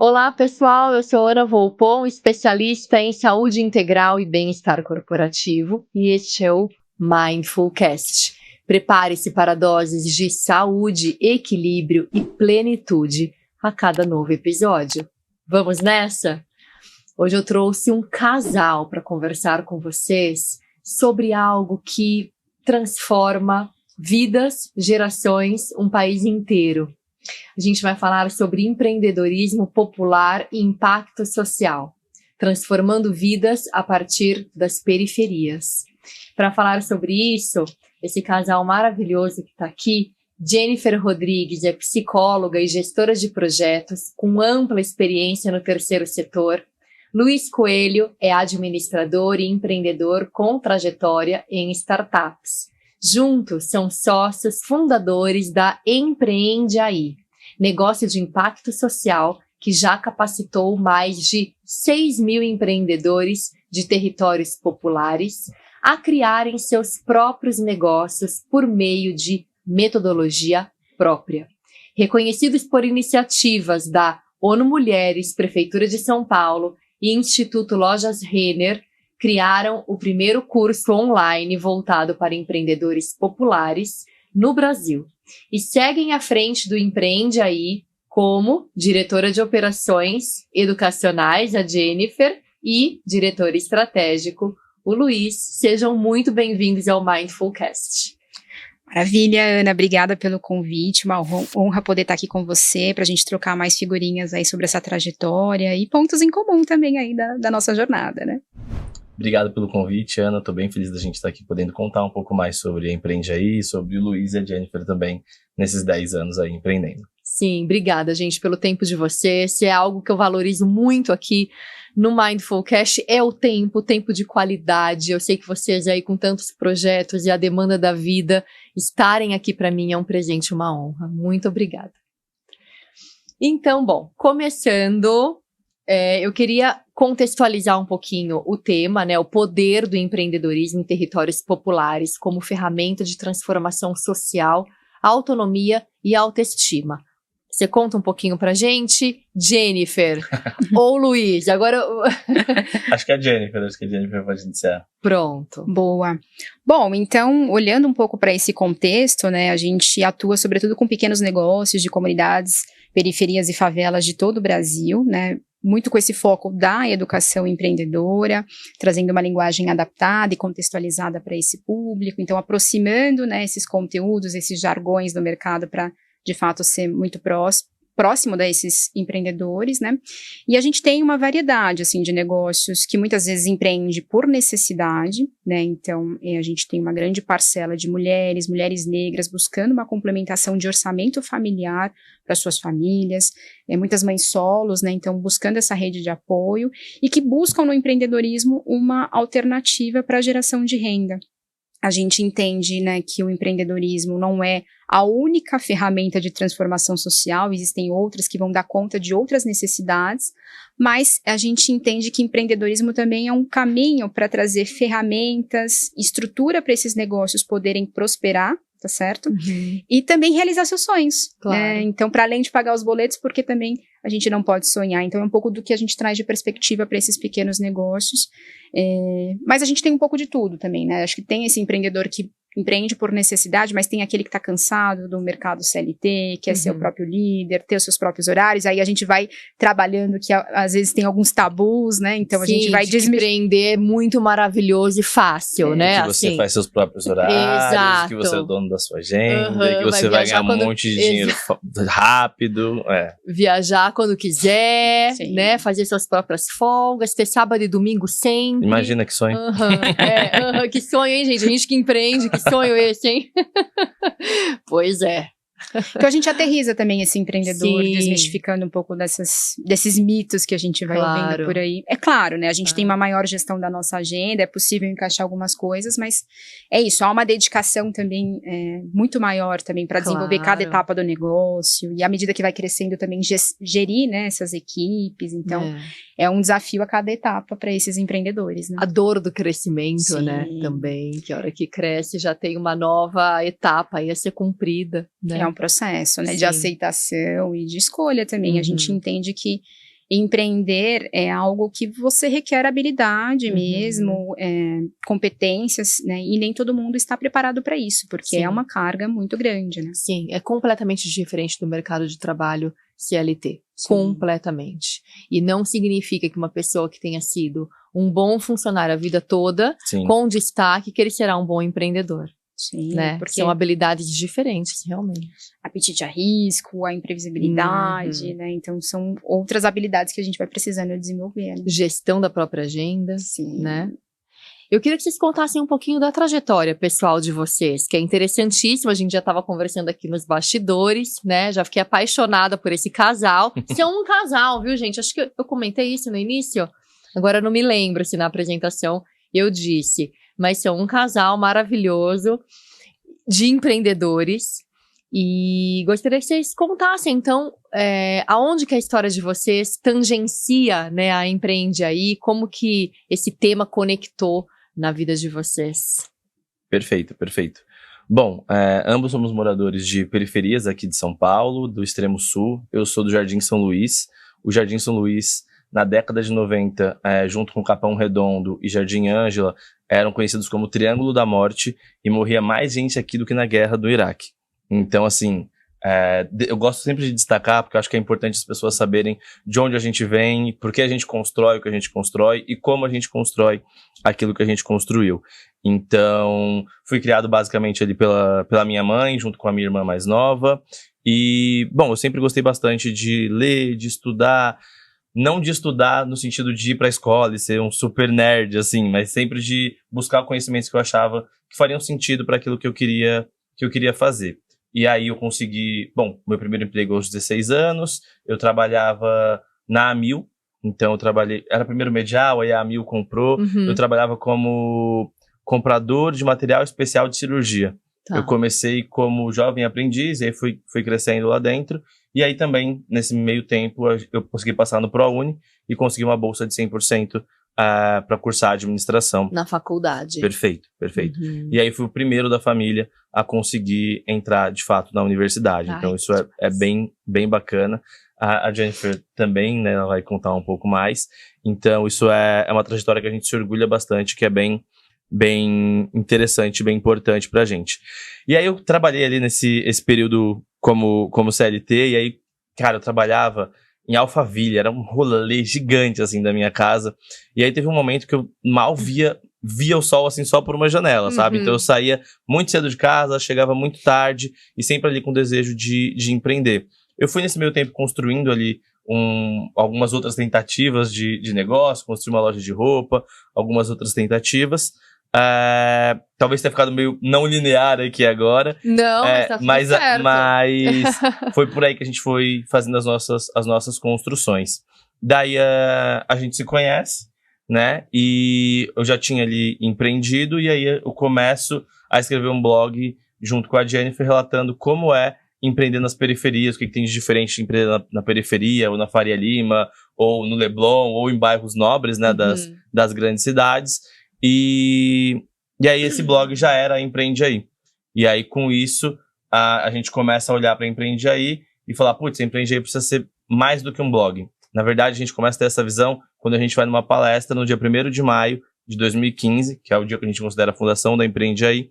Olá, pessoal, eu sou Ana Volpon, especialista em saúde integral e bem-estar corporativo, e este é o Mindfulcast. Prepare-se para doses de saúde, equilíbrio e plenitude a cada novo episódio. Vamos nessa? Hoje eu trouxe um casal para conversar com vocês sobre algo que transforma vidas, gerações, um país inteiro. A gente vai falar sobre empreendedorismo popular e impacto social, transformando vidas a partir das periferias. Para falar sobre isso, esse casal maravilhoso que está aqui, Jennifer Rodrigues é psicóloga e gestora de projetos com ampla experiência no terceiro setor. Luiz Coelho é administrador e empreendedor com trajetória em startups. Juntos, são sócios fundadores da Empreende Aí, negócio de impacto social que já capacitou mais de 6 mil empreendedores de territórios populares a criarem seus próprios negócios por meio de metodologia própria. Reconhecidos por iniciativas da ONU Mulheres, Prefeitura de São Paulo e Instituto Lojas Renner, criaram o primeiro curso online voltado para empreendedores populares no Brasil e seguem à frente do Empreende Aí como diretora de operações educacionais, a Jennifer, e diretor estratégico, o Luiz. Sejam muito bem-vindos ao Mindfulcast. Maravilha, Ana, obrigada pelo convite, uma honra poder estar aqui com você para a gente trocar mais figurinhas aí sobre essa trajetória e pontos em comum também aí da nossa jornada, né? Obrigado pelo convite, Ana. Estou bem feliz da gente estar aqui podendo contar um pouco mais sobre a Empreende Aí, sobre o Luiz e a Jennifer também, nesses 10 anos aí empreendendo. Sim, obrigada, gente, pelo tempo de vocês. Se é algo que eu valorizo muito aqui no Mindfulcast, é o tempo de qualidade. Eu sei que vocês aí com tantos projetos e a demanda da vida, estarem aqui para mim é um presente, uma honra. Muito obrigada. Então, bom, começando... eu queria contextualizar um pouquinho o tema, né, o poder do empreendedorismo em territórios populares como ferramenta de transformação social, autonomia e autoestima. Você conta um pouquinho pra gente, Jennifer ou Luiz? Agora Acho que é a Jennifer pode iniciar. Pronto. Boa. Bom, então, olhando um pouco para esse contexto, né, a gente atua sobretudo com pequenos negócios de comunidades, periferias e favelas de todo o Brasil, né, muito com esse foco da educação empreendedora, trazendo uma linguagem adaptada e contextualizada para esse público, então aproximando, né, esses conteúdos, esses jargões do mercado para, de fato, ser muito próximo desses empreendedores, né, e a gente tem uma variedade, assim, de negócios que muitas vezes empreende por necessidade, né, então a gente tem uma grande parcela de mulheres negras buscando uma complementação de orçamento familiar para suas famílias, muitas mães solos, né, então buscando essa rede de apoio e que buscam no empreendedorismo uma alternativa para a geração de renda. A gente entende, né, que o empreendedorismo não é a única ferramenta de transformação social, existem outras que vão dar conta de outras necessidades, mas a gente entende que empreendedorismo também é um caminho para trazer ferramentas, estrutura para esses negócios poderem prosperar, tá certo? Uhum. E também realizar seus sonhos. Claro. Né? Então, para além de pagar os boletos, porque também a gente não pode sonhar. Então, é um pouco do que a gente traz de perspectiva para esses pequenos negócios. Mas a gente tem um pouco de tudo também, né? Acho que tem esse empreendedor que empreende por necessidade, mas tem aquele que está cansado do mercado CLT, quer ser o próprio líder, ter os seus próprios horários, aí a gente vai trabalhando que às vezes tem alguns tabus, né, então a gente vai empreender é muito maravilhoso e fácil, né, que você assim. faz seus próprios horários, Exato. Que você é o dono da sua agenda, que você vai ganhar um monte de dinheiro rápido, Viajar quando quiser, Sim. né, fazer suas próprias folgas, ter sábado e domingo sempre. Imagina que sonho. Que sonho, hein, gente, a gente que empreende, que sonho esse, hein? Pois é. Então a gente aterriza também esse empreendedor, Sim. desmistificando um pouco desses mitos que a gente vai ouvindo por aí. É claro, né, a gente tem uma maior gestão da nossa agenda, é possível encaixar algumas coisas, mas é isso, há uma dedicação também muito maior também para desenvolver cada etapa do negócio, e à medida que vai crescendo também gerir, né, essas equipes, então é um desafio a cada etapa para esses empreendedores, né. A dor do crescimento, Sim. né, também, que a hora que cresce já tem uma nova etapa aí a ser cumprida, né. É um processo, né, Sim. de aceitação e de escolha também. A gente entende que empreender é algo que você requer habilidade mesmo, competências, né? E nem todo mundo está preparado para isso, porque é uma carga muito grande, né? Sim, é completamente diferente do mercado de trabalho CLT. Sim. Completamente. E não significa que uma pessoa que tenha sido um bom funcionário a vida toda, Sim. com destaque, que ele será um bom empreendedor. Sim, Né? porque São habilidades diferentes, realmente. apetite a risco, a imprevisibilidade, né? Então são outras habilidades que a gente vai precisando desenvolver. Né? Gestão da própria agenda, Sim. né? Eu queria que vocês contassem um pouquinho da trajetória pessoal de vocês, que é interessantíssima. A gente já estava conversando aqui nos bastidores, né? Já fiquei apaixonada por esse casal. São um casal, viu, gente? Acho que eu comentei isso no início. Agora eu não me lembro se na apresentação eu disse. Mas são um casal maravilhoso de empreendedores. E gostaria que vocês contassem, então, aonde que a história de vocês tangencia, né, a Empreende Aí, como que esse tema conectou na vida de vocês. Perfeito, perfeito. Bom, ambos somos moradores de periferias aqui de São Paulo, do extremo sul. Eu sou do Jardim São Luís. O Jardim São Luís, na década de 90, junto com Capão Redondo e Jardim Ângela, eram conhecidos como Triângulo da Morte, e morria mais gente aqui do que na guerra do Iraque. Então, assim, eu gosto sempre de destacar, porque eu acho que é importante as pessoas saberem de onde a gente vem, por que a gente constrói o que a gente constrói e como a gente constrói aquilo que a gente construiu. Então, fui criado basicamente ali pela minha mãe, junto com a minha irmã mais nova. E, bom, eu sempre gostei bastante de ler, de estudar. Não de estudar no sentido de ir para a escola e ser um super nerd, assim, mas sempre de buscar conhecimentos que eu achava que fariam sentido para aquilo que eu queria fazer. E aí eu consegui, bom, meu primeiro emprego aos 16 anos, eu trabalhava na Amil, então eu trabalhei, era primeiro Medial, aí a Amil comprou, eu trabalhava como comprador de material especial de cirurgia. Tá. Eu comecei como jovem aprendiz, aí fui crescendo lá dentro, e aí também, nesse meio tempo, eu consegui passar no ProUni e consegui uma bolsa de 100% para cursar administração. Na faculdade. Perfeito, perfeito. E aí fui o primeiro da família a conseguir entrar, de fato, na universidade. Então isso é bem, bem bacana. A Jennifer também, né, ela vai contar um pouco mais. Então isso é uma trajetória que a gente se orgulha bastante, que é bem interessante, bem importante pra gente. E aí eu trabalhei ali esse período como CLT, e aí, cara, eu trabalhava em Alphaville, era um rolê gigante, assim, da minha casa, e aí teve um momento que eu mal via o sol, assim, só por uma janela, sabe? Então eu saía muito cedo de casa, chegava muito tarde, e sempre ali com desejo de empreender. Eu fui nesse meio tempo construindo ali algumas outras tentativas de negócio, construí uma loja de roupa, algumas outras tentativas. Talvez tenha ficado meio não linear aqui agora. Não, mas tá certo. Mas foi por aí que a gente foi fazendo as nossas construções. Daí a gente se conhece, né? E eu já tinha ali empreendido, e aí eu começo a escrever um blog junto com a Jennifer, relatando como é empreender nas periferias, o que tem de diferente de empreender na periferia, ou na Faria Lima, ou no Leblon, ou em bairros nobres, né, das grandes cidades. E aí esse blog já era Empreende Aí. E aí com isso a gente começa a olhar para Empreende Aí e falar, putz, Empreende Aí precisa ser mais do que um blog. Na verdade, a gente começa a ter essa visão quando a gente vai numa palestra no dia 1º de maio de 2015, que é o dia que a gente considera a fundação da Empreende Aí,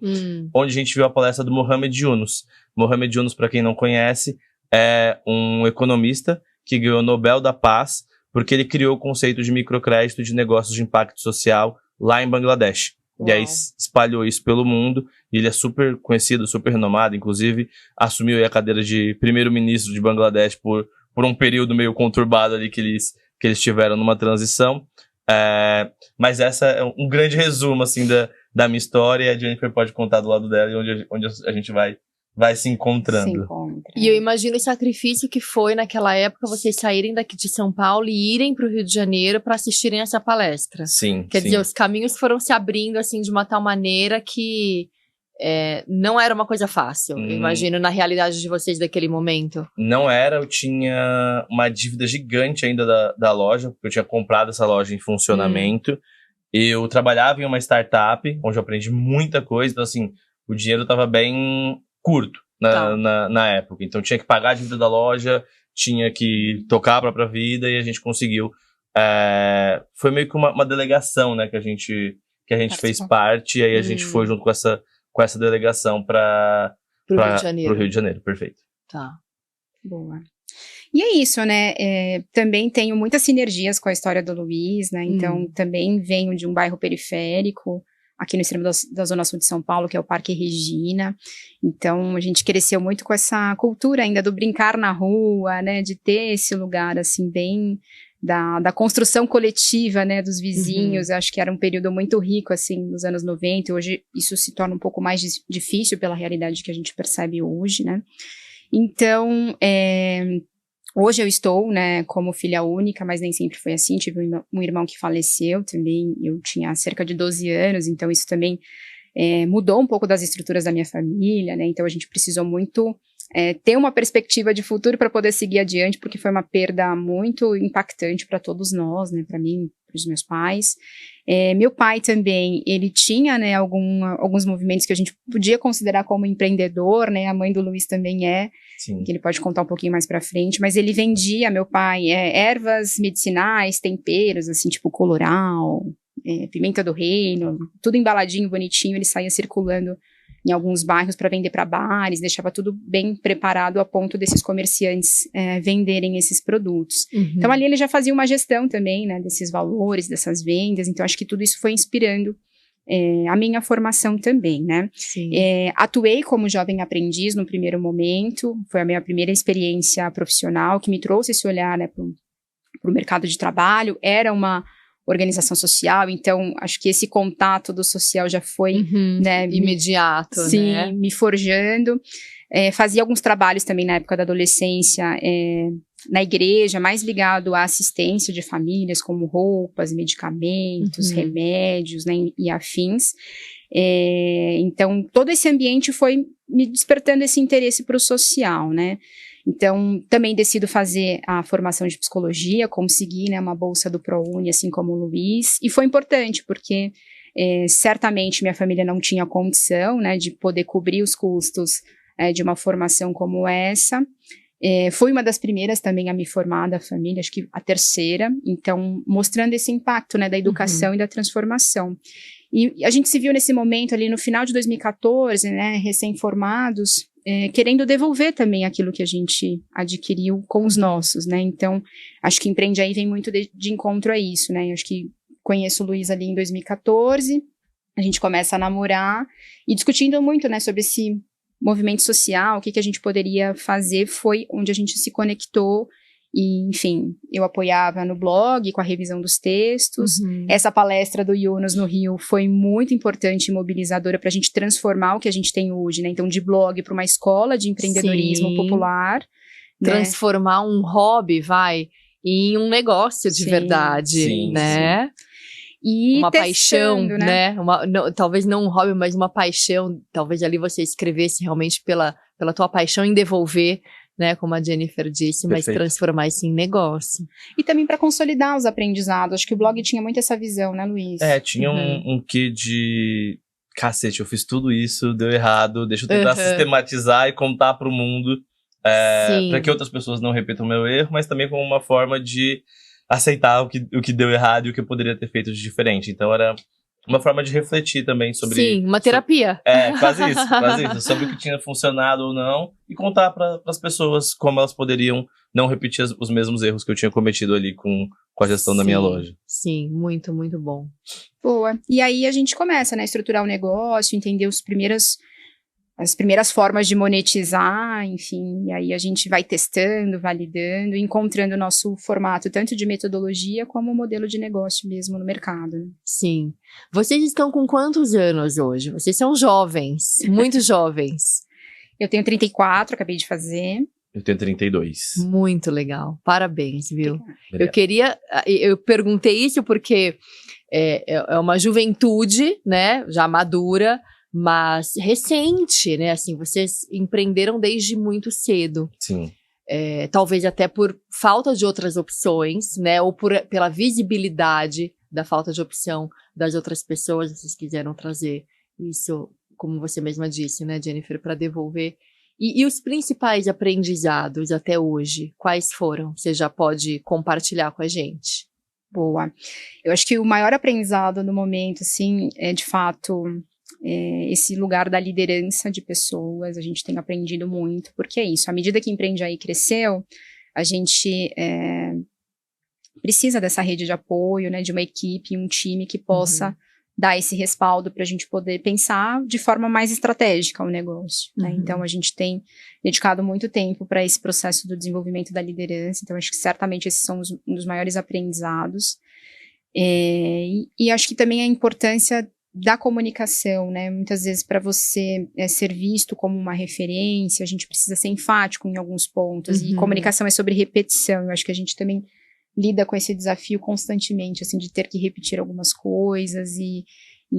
onde a gente viu a palestra do Mohamed Yunus. Mohamed Yunus, para quem não conhece, é um economista que ganhou o Nobel da Paz porque ele criou o conceito de microcrédito de negócios de impacto social lá em Bangladesh. Uau. E aí espalhou isso pelo mundo, e ele é super conhecido, super renomado, inclusive assumiu aí a cadeira de primeiro-ministro de Bangladesh por um período meio conturbado ali que eles tiveram numa transição. Mas essa é um grande resumo assim da minha história, e a Jennifer pode contar do lado dela e onde a gente vai se encontrando. E eu imagino o sacrifício que foi naquela época vocês saírem daqui de São Paulo e irem para o Rio de Janeiro para assistirem essa palestra. Sim. Quer dizer, os caminhos foram se abrindo assim de uma tal maneira que não era uma coisa fácil, eu imagino, na realidade de vocês daquele momento. Não era, eu tinha uma dívida gigante ainda da loja, porque eu tinha comprado essa loja em funcionamento. Eu trabalhava em uma startup, onde eu aprendi muita coisa, então assim, o dinheiro estava bem curto na época. Então tinha que pagar a dívida da loja, tinha que tocar a própria vida e a gente conseguiu. Foi meio que uma delegação, né, que a gente fez parte, e aí a gente foi junto com essa delegação para o Rio de Janeiro, perfeito. Tá. Boa. E é isso, né? Também tenho muitas sinergias com a história do Luiz, né? Então, também venho de um bairro periférico, aqui no extremo da Zona Sul de São Paulo, que é o Parque Regina. Então, a gente cresceu muito com essa cultura ainda do brincar na rua, né? De ter esse lugar, assim, bem da construção coletiva, né? Dos vizinhos. Acho que era um período muito rico, assim, nos anos 90. Hoje, isso se torna um pouco mais difícil pela realidade que a gente percebe hoje, né? Então, hoje eu estou, né, como filha única, mas nem sempre foi assim. Tive um irmão que faleceu também, eu tinha cerca de 12 anos, então isso também mudou um pouco das estruturas da minha família, né, então a gente precisou muito ter uma perspectiva de futuro para poder seguir adiante, porque foi uma perda muito impactante para todos nós, né, para mim, para os meus pais. Meu pai também, ele tinha, né, alguns movimentos que a gente podia considerar como empreendedor, né, a mãe do Luiz também Sim. Que ele pode contar um pouquinho mais pra frente, mas ele vendia, meu pai, ervas medicinais, temperos, assim, tipo coloral, pimenta do reino, tudo embaladinho, bonitinho, ele saía circulando em alguns bairros para vender para bares, deixava tudo bem preparado a ponto desses comerciantes venderem esses produtos. Então ali ele já fazia uma gestão também, né, desses valores, dessas vendas, então acho que tudo isso foi inspirando a minha formação também, né? Sim. Atuei como jovem aprendiz no primeiro momento, foi a minha primeira experiência profissional que me trouxe esse olhar, né, para o mercado de trabalho. Era uma organização social, então acho que esse contato do social já foi né, imediato, sim, né? Me forjando. Fazia alguns trabalhos também na época da adolescência, na igreja, mais ligado à assistência de famílias, como roupas, medicamentos, remédios, né, e afins. Então, todo esse ambiente foi me despertando esse interesse para o social, né? Então, também decido fazer a formação de psicologia, consegui, né, uma bolsa do ProUni, assim como o Luiz, e foi importante, porque certamente minha família não tinha condição, né, de poder cobrir os custos de uma formação como essa. Fui uma das primeiras também a me formar da família, acho que a terceira, então mostrando esse impacto, né, da educação e da transformação. E a gente se viu nesse momento ali no final de 2014, né, recém-formados, querendo devolver também aquilo que a gente adquiriu com os nossos, né, então acho que Empreende Aí vem muito de encontro a isso, né, acho que conheço o Luiz ali em 2014, a gente começa a namorar e discutindo muito, né, sobre esse movimento social, o que a gente poderia fazer, foi onde a gente se conectou e, enfim, eu apoiava no blog com a revisão dos textos. Essa palestra do Yunus no Rio foi muito importante e mobilizadora para a gente transformar o que a gente tem hoje, né? Então, de blog para uma escola de empreendedorismo popular. Transformar um hobby, em um negócio de verdade, né? Sim. E uma paixão, né? Talvez não um hobby, mas uma paixão. Talvez ali você escrevesse realmente pela tua paixão em devolver, né? Como a Jennifer disse, mas transformar isso em negócio. E também para consolidar os aprendizados. Acho que o blog tinha muito essa visão, né, Luiz? Tinha um quê de... Cacete, eu fiz tudo isso, deu errado, deixa eu tentar sistematizar e contar para o mundo, para que outras pessoas não repitam o meu erro, mas também como uma forma de aceitar o que deu errado e o que eu poderia ter feito de diferente. Então era uma forma de refletir também sobre... Sim, uma terapia. Quase isso. Sobre o que tinha funcionado ou não e contar para as pessoas como elas poderiam não repetir os mesmos erros que eu tinha cometido ali com a gestão da minha loja. Sim, muito, muito bom. Boa. E aí a gente começa, né, a estruturar o negócio, entender as primeiras formas de monetizar, enfim, e aí a gente vai testando, validando, encontrando o nosso formato, tanto de metodologia como modelo de negócio mesmo no mercado. Sim. Vocês estão com quantos anos hoje? Vocês são jovens, muito jovens. Eu tenho 34, acabei de fazer. Eu tenho 32. Muito legal, parabéns, viu? Obrigado. Eu perguntei isso porque é uma juventude, né, já madura, mas recente, né, assim, vocês empreenderam desde muito cedo. Sim. Talvez até por falta de outras opções, né, ou pela visibilidade da falta de opção das outras pessoas, vocês quiseram trazer isso, como você mesma disse, né, Jennifer, para devolver. E os principais aprendizados até hoje, quais foram? Você já pode compartilhar com a gente? Boa. Eu acho que o maior aprendizado no momento, assim, é de fato esse lugar da liderança de pessoas. A gente tem aprendido muito, porque é isso. À medida que Empreende Aí cresceu, a gente precisa dessa rede de apoio, né, de uma equipe, um time que possa dar esse respaldo para a gente poder pensar de forma mais estratégica o negócio, né? Então, a gente tem dedicado muito tempo para esse processo do desenvolvimento da liderança. Então, acho que certamente esses são um dos maiores aprendizados. E acho que também a importância da comunicação, né? Muitas vezes, para você ser visto como uma referência, a gente precisa ser enfático em alguns pontos. E comunicação é sobre repetição. Eu acho que a gente também lida com esse desafio constantemente, assim, de ter que repetir algumas coisas e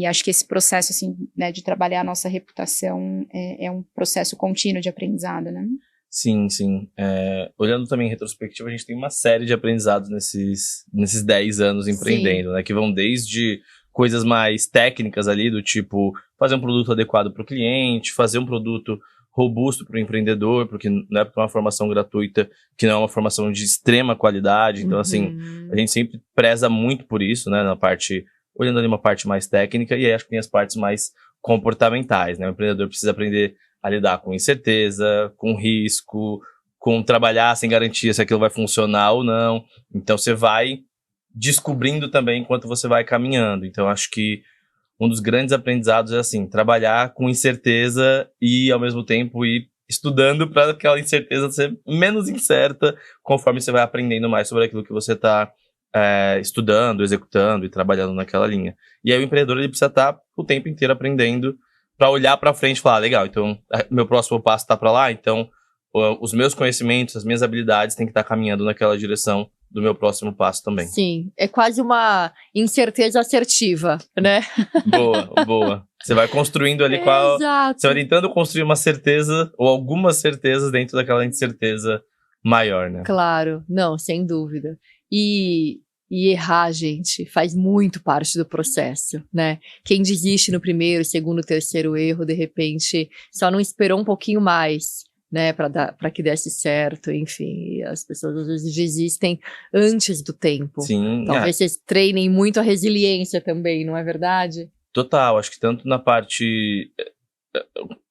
acho que esse processo, assim, né, de trabalhar a nossa reputação é um processo contínuo de aprendizado, né? Sim, sim. Olhando também em retrospectiva, a gente tem uma série de aprendizados nesses 10 anos empreendendo, né? Que vão desde coisas mais técnicas ali, do tipo fazer um produto adequado para o cliente, fazer um produto robusto para o empreendedor, porque não é uma formação gratuita, que não é uma formação de extrema qualidade. Então, assim, a gente sempre preza muito por isso, né? Olhando ali uma parte mais técnica, e aí acho que tem as partes mais comportamentais, né? O empreendedor precisa aprender a lidar com incerteza, com risco, com trabalhar sem garantia se aquilo vai funcionar ou não. Então, você vai descobrindo também enquanto você vai caminhando. Então, acho que um dos grandes aprendizados é, assim, trabalhar com incerteza e, ao mesmo tempo, ir estudando para aquela incerteza ser menos incerta conforme você vai aprendendo mais sobre aquilo que você está estudando, executando e trabalhando naquela linha. E aí o empreendedor ele precisa estar o tempo inteiro aprendendo para olhar para frente e falar, legal, então meu próximo passo está para lá, então os meus conhecimentos, as minhas habilidades têm que estar caminhando naquela direção do meu próximo passo também. Sim, é quase uma incerteza assertiva, né? Boa. Você vai construindo ali Exato. Você vai tentando construir uma certeza ou algumas certezas dentro daquela incerteza maior, né? Claro, não, sem dúvida. E errar, gente, faz muito parte do processo, né? Quem desiste no primeiro, segundo, terceiro erro, de repente, só não esperou um pouquinho mais, né, para que desse certo, enfim, as pessoas às vezes desistem antes do tempo. Sim. Talvez vocês treinem muito a resiliência também, não é verdade? Total, acho que tanto na parte...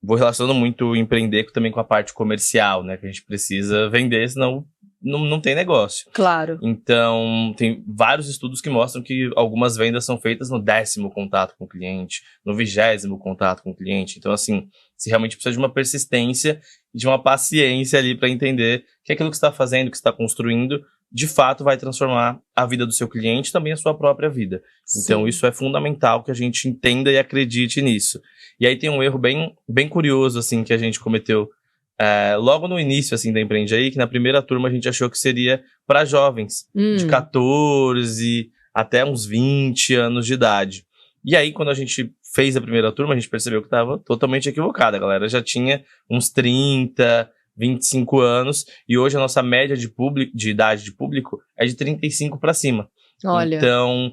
Vou relacionando muito o empreender também com a parte comercial, né, que a gente precisa vender, senão não tem negócio. Claro. Então, tem vários estudos que mostram que algumas vendas são feitas no 10º contato com o cliente, no 20º contato com o cliente. Então, assim, você realmente precisa de uma persistência e de uma paciência ali para entender que aquilo que você está fazendo, que você está construindo, de fato vai transformar a vida do seu cliente e também a sua própria vida. Sim. Então, isso é fundamental que a gente entenda e acredite nisso. E aí tem um erro bem curioso, assim, que a gente cometeu logo no início, assim, da Empreende Aí, que na primeira turma a gente achou que seria para jovens, de 14 até uns 20 anos de idade. E aí, quando a gente fez a primeira turma, a gente percebeu que estava totalmente equivocado. A galera já tinha uns 30, 25 anos, e hoje a nossa média de idade de público é de 35 para cima. Olha. Então,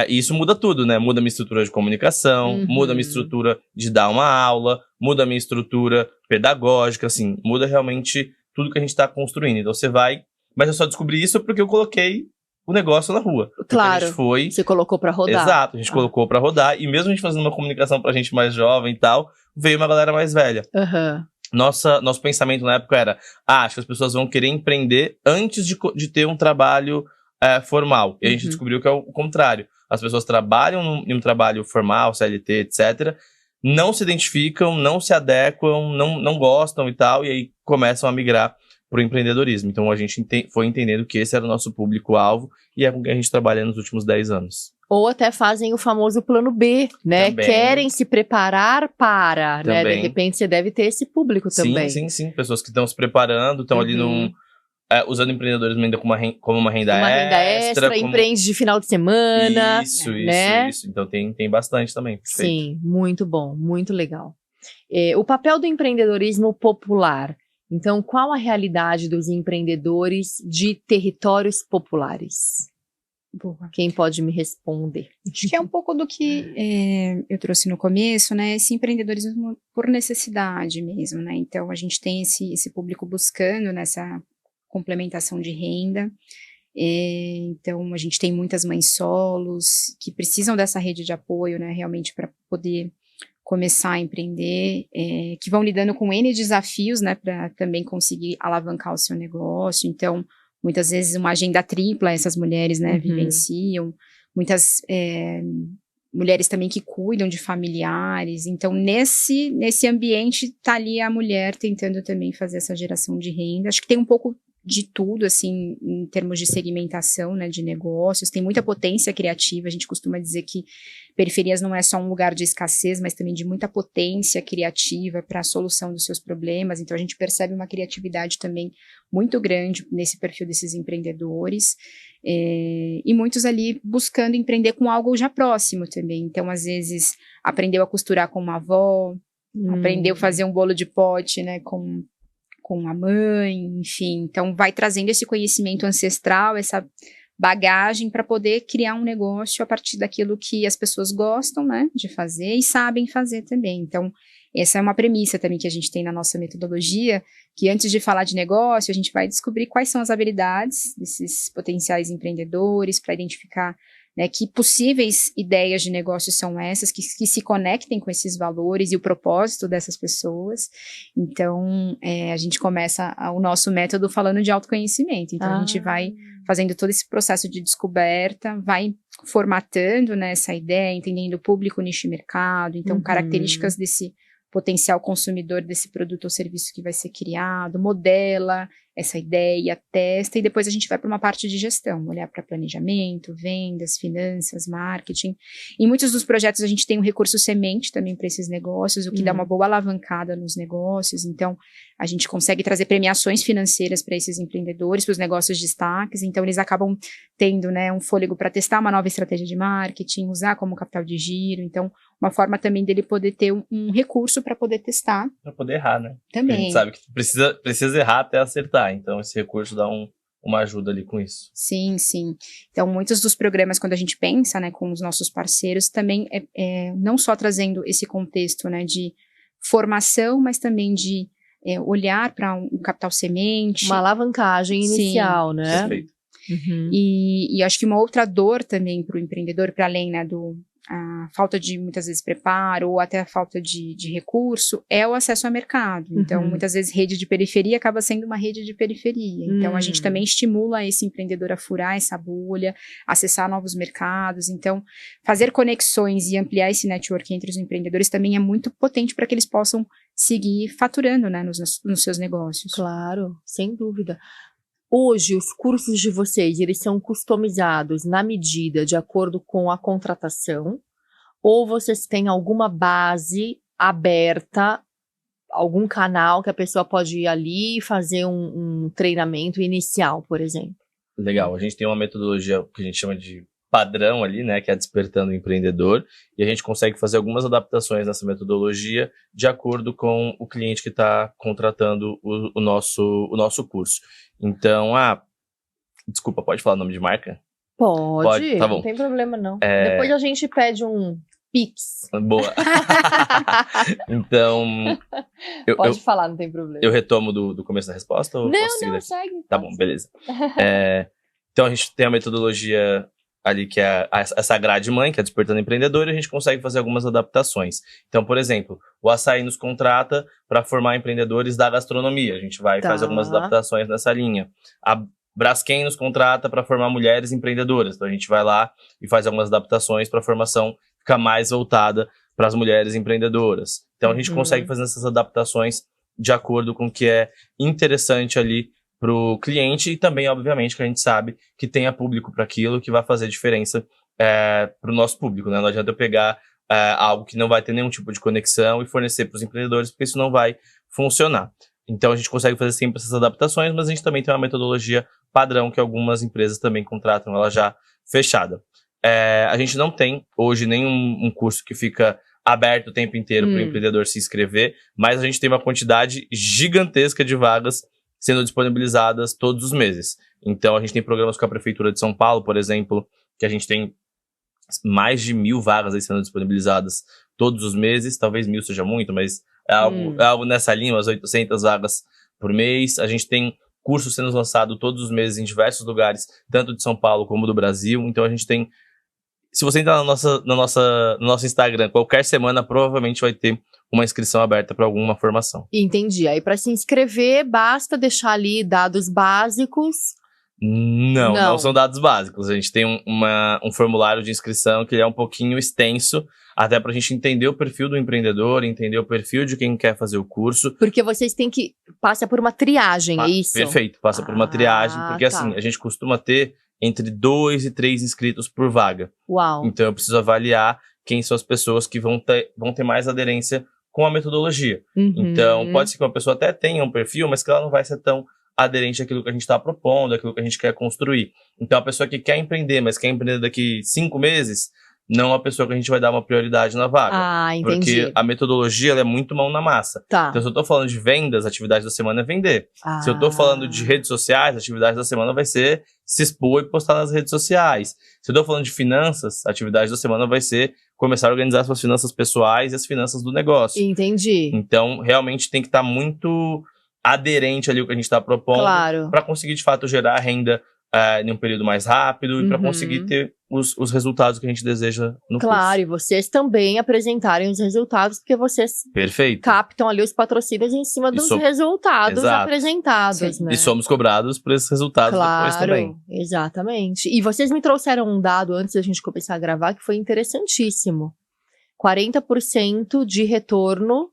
isso muda tudo, né? Muda a minha estrutura de comunicação, muda a minha estrutura de dar uma aula, muda a minha estrutura pedagógica, assim, muda realmente tudo que a gente está construindo. Então você vai... Mas eu só descobri isso porque eu coloquei o negócio na rua. Claro, a gente foi... você colocou para rodar. Exato, a gente colocou para rodar, e mesmo a gente fazendo uma comunicação pra gente mais jovem e tal, veio uma galera mais velha. Nosso pensamento na época era, acho que as pessoas vão querer empreender antes de ter um trabalho formal. E a gente descobriu que é o contrário. As pessoas trabalham em um trabalho formal, CLT, etc., não se identificam, não se adequam, não gostam e tal, e aí começam a migrar para o empreendedorismo. Então a gente foi entendendo que esse era o nosso público-alvo, e é com que a gente trabalha nos últimos 10 anos. Ou até fazem o famoso plano B, né? Também. Querem se preparar para, né? Também. De repente você deve ter esse público também. Sim. Pessoas que estão se preparando, estão ali usando empreendedorismo ainda como uma renda extra. Uma renda extra, empreende de final de semana. Isso. Então tem bastante também. Perfeito. Sim, muito bom, muito legal. O papel do empreendedorismo popular. Então, qual a realidade dos empreendedores de territórios populares? Boa. Quem pode me responder? Acho que é um pouco do que eu trouxe no começo, né? Esse empreendedorismo por necessidade mesmo, né? Então, a gente tem esse público buscando nessa complementação de renda. Então, a gente tem muitas mães solos que precisam dessa rede de apoio, né? Realmente para poder começar a empreender, que vão lidando com N desafios, né? Para também conseguir alavancar o seu negócio. Então, muitas vezes uma agenda tripla essas mulheres, né, vivenciam. Muitas mulheres também que cuidam de familiares. Então, nesse ambiente, tá ali a mulher tentando também fazer essa geração de renda. Acho que tem um pouco de tudo, assim, em termos de segmentação, né, de negócios. Tem muita potência criativa. A gente costuma dizer que periferias não é só um lugar de escassez, mas também de muita potência criativa para a solução dos seus problemas. Então, a gente percebe uma criatividade também muito grande nesse perfil desses empreendedores. E muitos ali buscando empreender com algo já próximo também. Então, às vezes, aprendeu a costurar com uma avó, aprendeu a fazer um bolo de pote, né, com a mãe, enfim. Então, vai trazendo esse conhecimento ancestral, essa bagagem para poder criar um negócio a partir daquilo que as pessoas gostam, né, de fazer e sabem fazer também. Então, essa é uma premissa também que a gente tem na nossa metodologia, que antes de falar de negócio, a gente vai descobrir quais são as habilidades desses potenciais empreendedores para identificar, né, que possíveis ideias de negócio são essas, que se conectem com esses valores e o propósito dessas pessoas. Então, a gente começa o nosso método falando de autoconhecimento. Então, a gente vai fazendo todo esse processo de descoberta, vai formatando, né, essa ideia, entendendo o público, nicho e mercado, então características desse potencial consumidor desse produto ou serviço que vai ser criado, modela essa ideia, testa, e depois a gente vai para uma parte de gestão, olhar para planejamento, vendas, finanças, marketing. Em muitos dos projetos a gente tem um recurso semente também para esses negócios, o que dá uma boa alavancada nos negócios. Então, a gente consegue trazer premiações financeiras para esses empreendedores, para os negócios de destaques. Então, eles acabam tendo, né, um fôlego para testar uma nova estratégia de marketing, usar como capital de giro. Então, uma forma também dele poder ter um recurso para poder testar. Para poder errar, né? Também. A gente sabe que precisa errar até acertar. Então, esse recurso dá uma ajuda ali com isso. Sim, sim. Então, muitos dos programas, quando a gente pensa, né, com os nossos parceiros, também não só trazendo esse contexto, né, de formação, mas também de olhar para um capital semente. Uma alavancagem inicial, né? Perfeito. E acho que uma outra dor também para o empreendedor, para além, né, a falta de, muitas vezes, preparo ou até a falta de recurso, é o acesso ao mercado. Então, muitas vezes, rede de periferia acaba sendo uma rede de periferia. Então, a gente também estimula esse empreendedor a furar essa bolha, acessar novos mercados. Então, fazer conexões e ampliar esse network entre os empreendedores também é muito potente para que eles possam seguir faturando, né, nos seus negócios. Claro, sem dúvida. Hoje, os cursos de vocês, eles são customizados na medida, de acordo com a contratação? Ou vocês têm alguma base aberta, algum canal que a pessoa pode ir ali e fazer um treinamento inicial, por exemplo? Legal, a gente tem uma metodologia que a gente chama de padrão ali, né, que é Despertando o Empreendedor, e a gente consegue fazer algumas adaptações nessa metodologia de acordo com o cliente que está contratando o nosso curso. Então, desculpa, pode falar o nome de marca? Pode, tá bom. Não tem problema não. Depois a gente pede um Pix. Boa. Então, pode falar, não tem problema. Eu retomo do começo da resposta? Ou não, segue. Tá bom, beleza. Então, a gente tem a metodologia ali que é essa grade mãe, que é Despertando Empreendedor, e a gente consegue fazer algumas adaptações. Então, por exemplo, o Açaí nos contrata para formar empreendedores da gastronomia. A gente vai fazer algumas adaptações nessa linha. A Braskem nos contrata para formar mulheres empreendedoras. Então, a gente vai lá e faz algumas adaptações para a formação ficar mais voltada para as mulheres empreendedoras. Então, a gente consegue fazer essas adaptações de acordo com o que é interessante ali para o cliente, e também, obviamente, que a gente sabe que tenha público para aquilo, que vai fazer diferença para o nosso público, né? Não adianta eu pegar algo que não vai ter nenhum tipo de conexão e fornecer para os empreendedores, porque isso não vai funcionar. Então, a gente consegue fazer sempre essas adaptações, mas a gente também tem uma metodologia padrão que algumas empresas também contratam, ela já fechada. A gente não tem, hoje, nenhum curso que fica aberto o tempo inteiro para o empreendedor se inscrever, mas a gente tem uma quantidade gigantesca de vagas sendo disponibilizadas todos os meses. Então, a gente tem programas com a Prefeitura de São Paulo, por exemplo, que a gente tem mais de 1.000 vagas aí sendo disponibilizadas todos os meses, talvez 1.000 seja muito, mas é algo nessa linha, umas 800 vagas por mês. A gente tem cursos sendo lançados todos os meses em diversos lugares, tanto de São Paulo como do Brasil. Então a gente tem, se você entrar no nosso Instagram, qualquer semana provavelmente vai ter uma inscrição aberta para alguma formação. Entendi. Aí para se inscrever, basta deixar ali dados básicos. Não são dados básicos. A gente tem um formulário de inscrição que é um pouquinho extenso, até pra gente entender o perfil do empreendedor, entender o perfil de quem quer fazer o curso. Porque vocês têm que passar por uma triagem, é isso? Perfeito, passa por uma triagem, porque assim, a gente costuma ter entre 2 e 3 inscritos por vaga. Uau. Então eu preciso avaliar quem são as pessoas que vão ter mais aderência com a metodologia. Então pode ser que uma pessoa até tenha um perfil, mas que ela não vai ser tão aderente àquilo que a gente está propondo, àquilo que a gente quer construir. Então, a pessoa que quer empreender, mas quer empreender daqui 5 meses, não é uma pessoa que a gente vai dar uma prioridade na vaga. Ah, entendi. Porque a metodologia ela é muito mão na massa. Tá. Então, se eu estou falando de vendas, a atividade da semana é vender. Se eu estou falando de redes sociais, a atividade da semana vai ser se expor e postar nas redes sociais. Se eu estou falando de finanças, a atividade da semana vai ser começar a organizar suas finanças pessoais e as finanças do negócio. Entendi. Então, realmente tem que estar muito aderente ali o que a gente está propondo, para conseguir de fato gerar renda em um período mais rápido e para conseguir ter os resultados que a gente deseja no curso. Claro, e vocês também apresentarem os resultados, porque vocês captam ali os patrocínios em cima dos resultados apresentados, né? E somos cobrados por esses resultados depois também. Exatamente. E vocês me trouxeram um dado antes da gente começar a gravar que foi interessantíssimo. 40% de retorno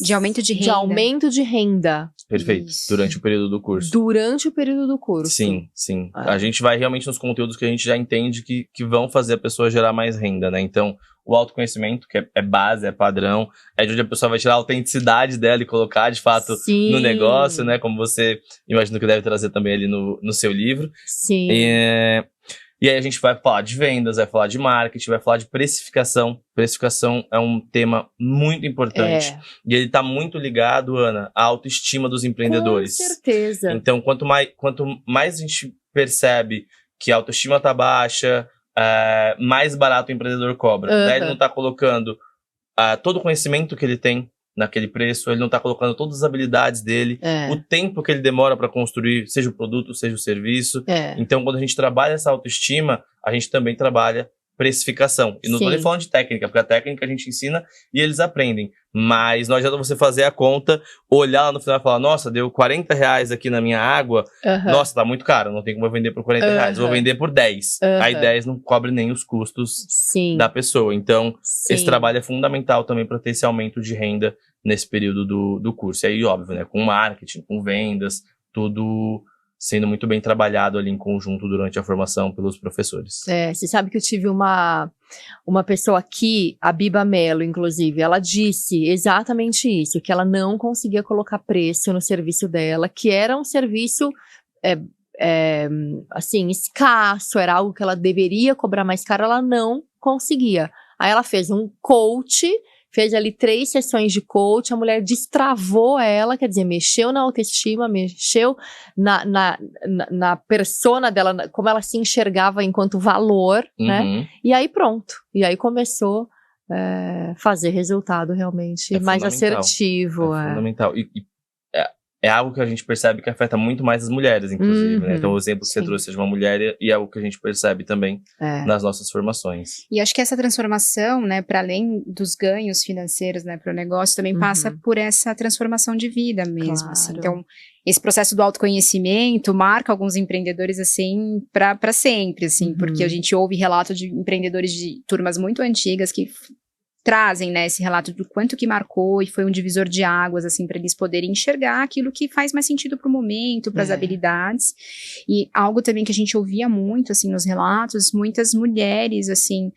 de aumento de renda. De aumento de renda. Perfeito. Isso. Durante o período do curso. Durante o período do curso. Sim. A gente vai realmente nos conteúdos que a gente já entende que vão fazer a pessoa gerar mais renda, né? Então, o autoconhecimento, que é base, é padrão, é de onde a pessoa vai tirar a autenticidade dela e colocar, de fato, no negócio, né? Como você imagina que deve trazer também ali no seu livro. Sim. E aí a gente vai falar de vendas, vai falar de marketing, vai falar de precificação. Precificação é um tema muito importante. E ele está muito ligado, Ana, à autoestima dos empreendedores. Com certeza. Então, quanto mais a gente percebe que a autoestima está baixa, mais barato o empreendedor cobra. Daí ele não está colocando todo o conhecimento que ele tem naquele preço, ele não está colocando todas as habilidades dele, o tempo que ele demora para construir, seja o produto, seja o serviço. Então, quando a gente trabalha essa autoestima, a gente também trabalha precificação. E não estou nem falando de técnica, porque a técnica a gente ensina e eles aprendem. Mas não adianta você fazer a conta, olhar lá no final e falar, nossa, deu R$40 aqui na minha água, nossa, tá muito caro, não tem como eu vender por R$40, vou vender por 10. Aí 10 não cobre nem os custos da pessoa. Então, esse trabalho é fundamental também para ter esse aumento de renda nesse período do curso. E aí, óbvio, né, com marketing, com vendas, tudo sendo muito bem trabalhado ali em conjunto durante a formação pelos professores. Você sabe que eu tive uma pessoa aqui, a Biba Mello, inclusive, ela disse exatamente isso, que ela não conseguia colocar preço no serviço dela, que era um serviço, assim, escasso, era algo que ela deveria cobrar mais caro, ela não conseguia. Aí ela fez um coach, fez ali 3 sessões de coach, a mulher destravou ela, quer dizer, mexeu na autoestima, mexeu na persona dela, como ela se enxergava enquanto valor, né? E aí pronto. E aí começou a fazer resultado realmente mais assertivo. É fundamental. É algo que a gente percebe que afeta muito mais as mulheres, inclusive, né? Então, o exemplo que você trouxe de uma mulher e é algo que a gente percebe também nas nossas formações. E acho que essa transformação, né, para além dos ganhos financeiros, né, para o negócio, também passa por essa transformação de vida mesmo, assim. Então, esse processo do autoconhecimento marca alguns empreendedores, assim, para sempre, assim, porque a gente ouve relatos de empreendedores de turmas muito antigas que trazem, né, esse relato do quanto que marcou e foi um divisor de águas, assim, para eles poderem enxergar aquilo que faz mais sentido para o momento, para as habilidades. E algo também que a gente ouvia muito, assim, nos relatos, muitas mulheres, assim,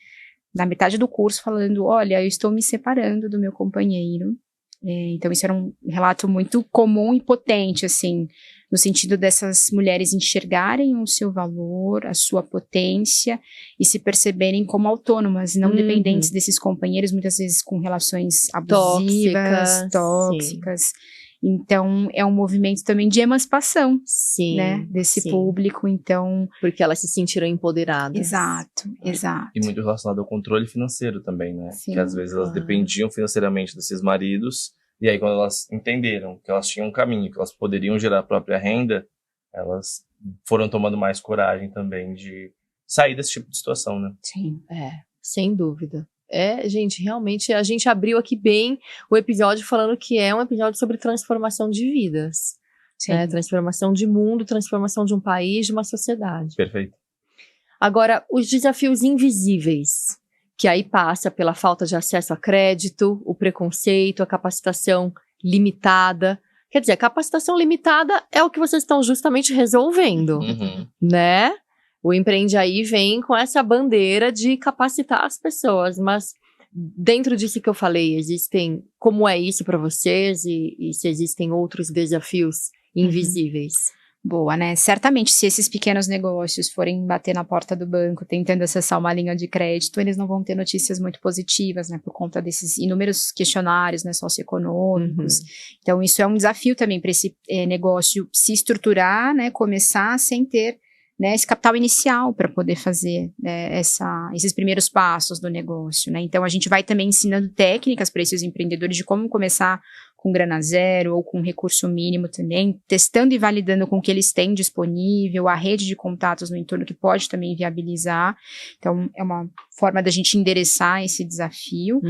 na metade do curso falando, olha, eu estou me separando do meu companheiro. Então isso era um relato muito comum e potente, assim, no sentido dessas mulheres enxergarem o seu valor, a sua potência e se perceberem como autônomas, não dependentes desses companheiros, muitas vezes com relações abusivas, tóxicas. Então, é um movimento também de emancipação, Sim, né, desse sim. público, então... Porque elas se sentiram empoderadas. Exato. E muito relacionado ao controle financeiro também, né? Sim, que às vezes elas dependiam financeiramente desses maridos, e aí quando elas entenderam que elas tinham um caminho, que elas poderiam gerar a própria renda, elas foram tomando mais coragem também de sair desse tipo de situação, né? Sim. Sem dúvida. Gente, realmente, a gente abriu aqui bem o episódio falando que é um episódio sobre transformação de vidas. Sim. Né? Transformação de mundo, transformação de um país, de uma sociedade. Perfeito. Agora, os desafios invisíveis, que aí passa pela falta de acesso a crédito, o preconceito, a capacitação limitada. Quer dizer, a capacitação limitada é o que vocês estão justamente resolvendo, né? O Empreende Aí vem com essa bandeira de capacitar as pessoas, mas dentro disso que eu falei, como é isso para vocês e se existem outros desafios invisíveis? Boa, né? Certamente, se esses pequenos negócios forem bater na porta do banco tentando acessar uma linha de crédito, eles não vão ter notícias muito positivas, né? Por conta desses inúmeros questionários, né, socioeconômicos. Então, isso é um desafio também para esse negócio se estruturar, né? Começar sem ter, né, esse capital inicial para poder fazer, né, esses primeiros passos do negócio, né? Então, a gente vai também ensinando técnicas para esses empreendedores de como começar com grana zero ou com recurso mínimo também, testando e validando com o que eles têm disponível, a rede de contatos no entorno que pode também viabilizar. Então, é uma forma da gente endereçar esse desafio.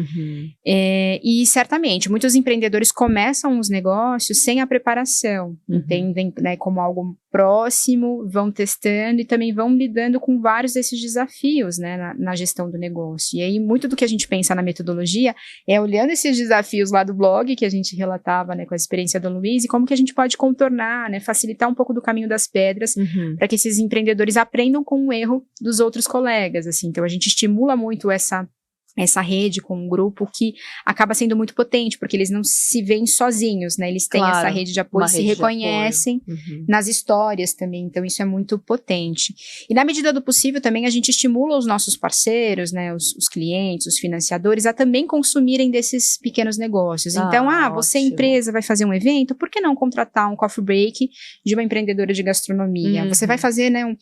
E, certamente, muitos empreendedores começam os negócios sem a preparação, entendem, né, como algo próximo, vão testando e também vão lidando com vários desses desafios, né, na gestão do negócio. E aí, muito do que a gente pensa na metodologia é olhando esses desafios lá do blog que a gente relatava, né, com a experiência do Luiz, e como que a gente pode contornar, né, facilitar um pouco do caminho das pedras para que esses empreendedores aprendam com o erro dos outros colegas, assim. Então, a gente estimula muito essa rede com um grupo que acaba sendo muito potente, porque eles não se veem sozinhos, né? Eles têm essa rede de apoio, se reconhecem nas histórias também, então isso é muito potente. E na medida do possível também a gente estimula os nossos parceiros, né? Os clientes, os financiadores a também consumirem desses pequenos negócios. Então, você empresa vai fazer um evento, por que não contratar um coffee break de uma empreendedora de gastronomia? Você vai fazer, né,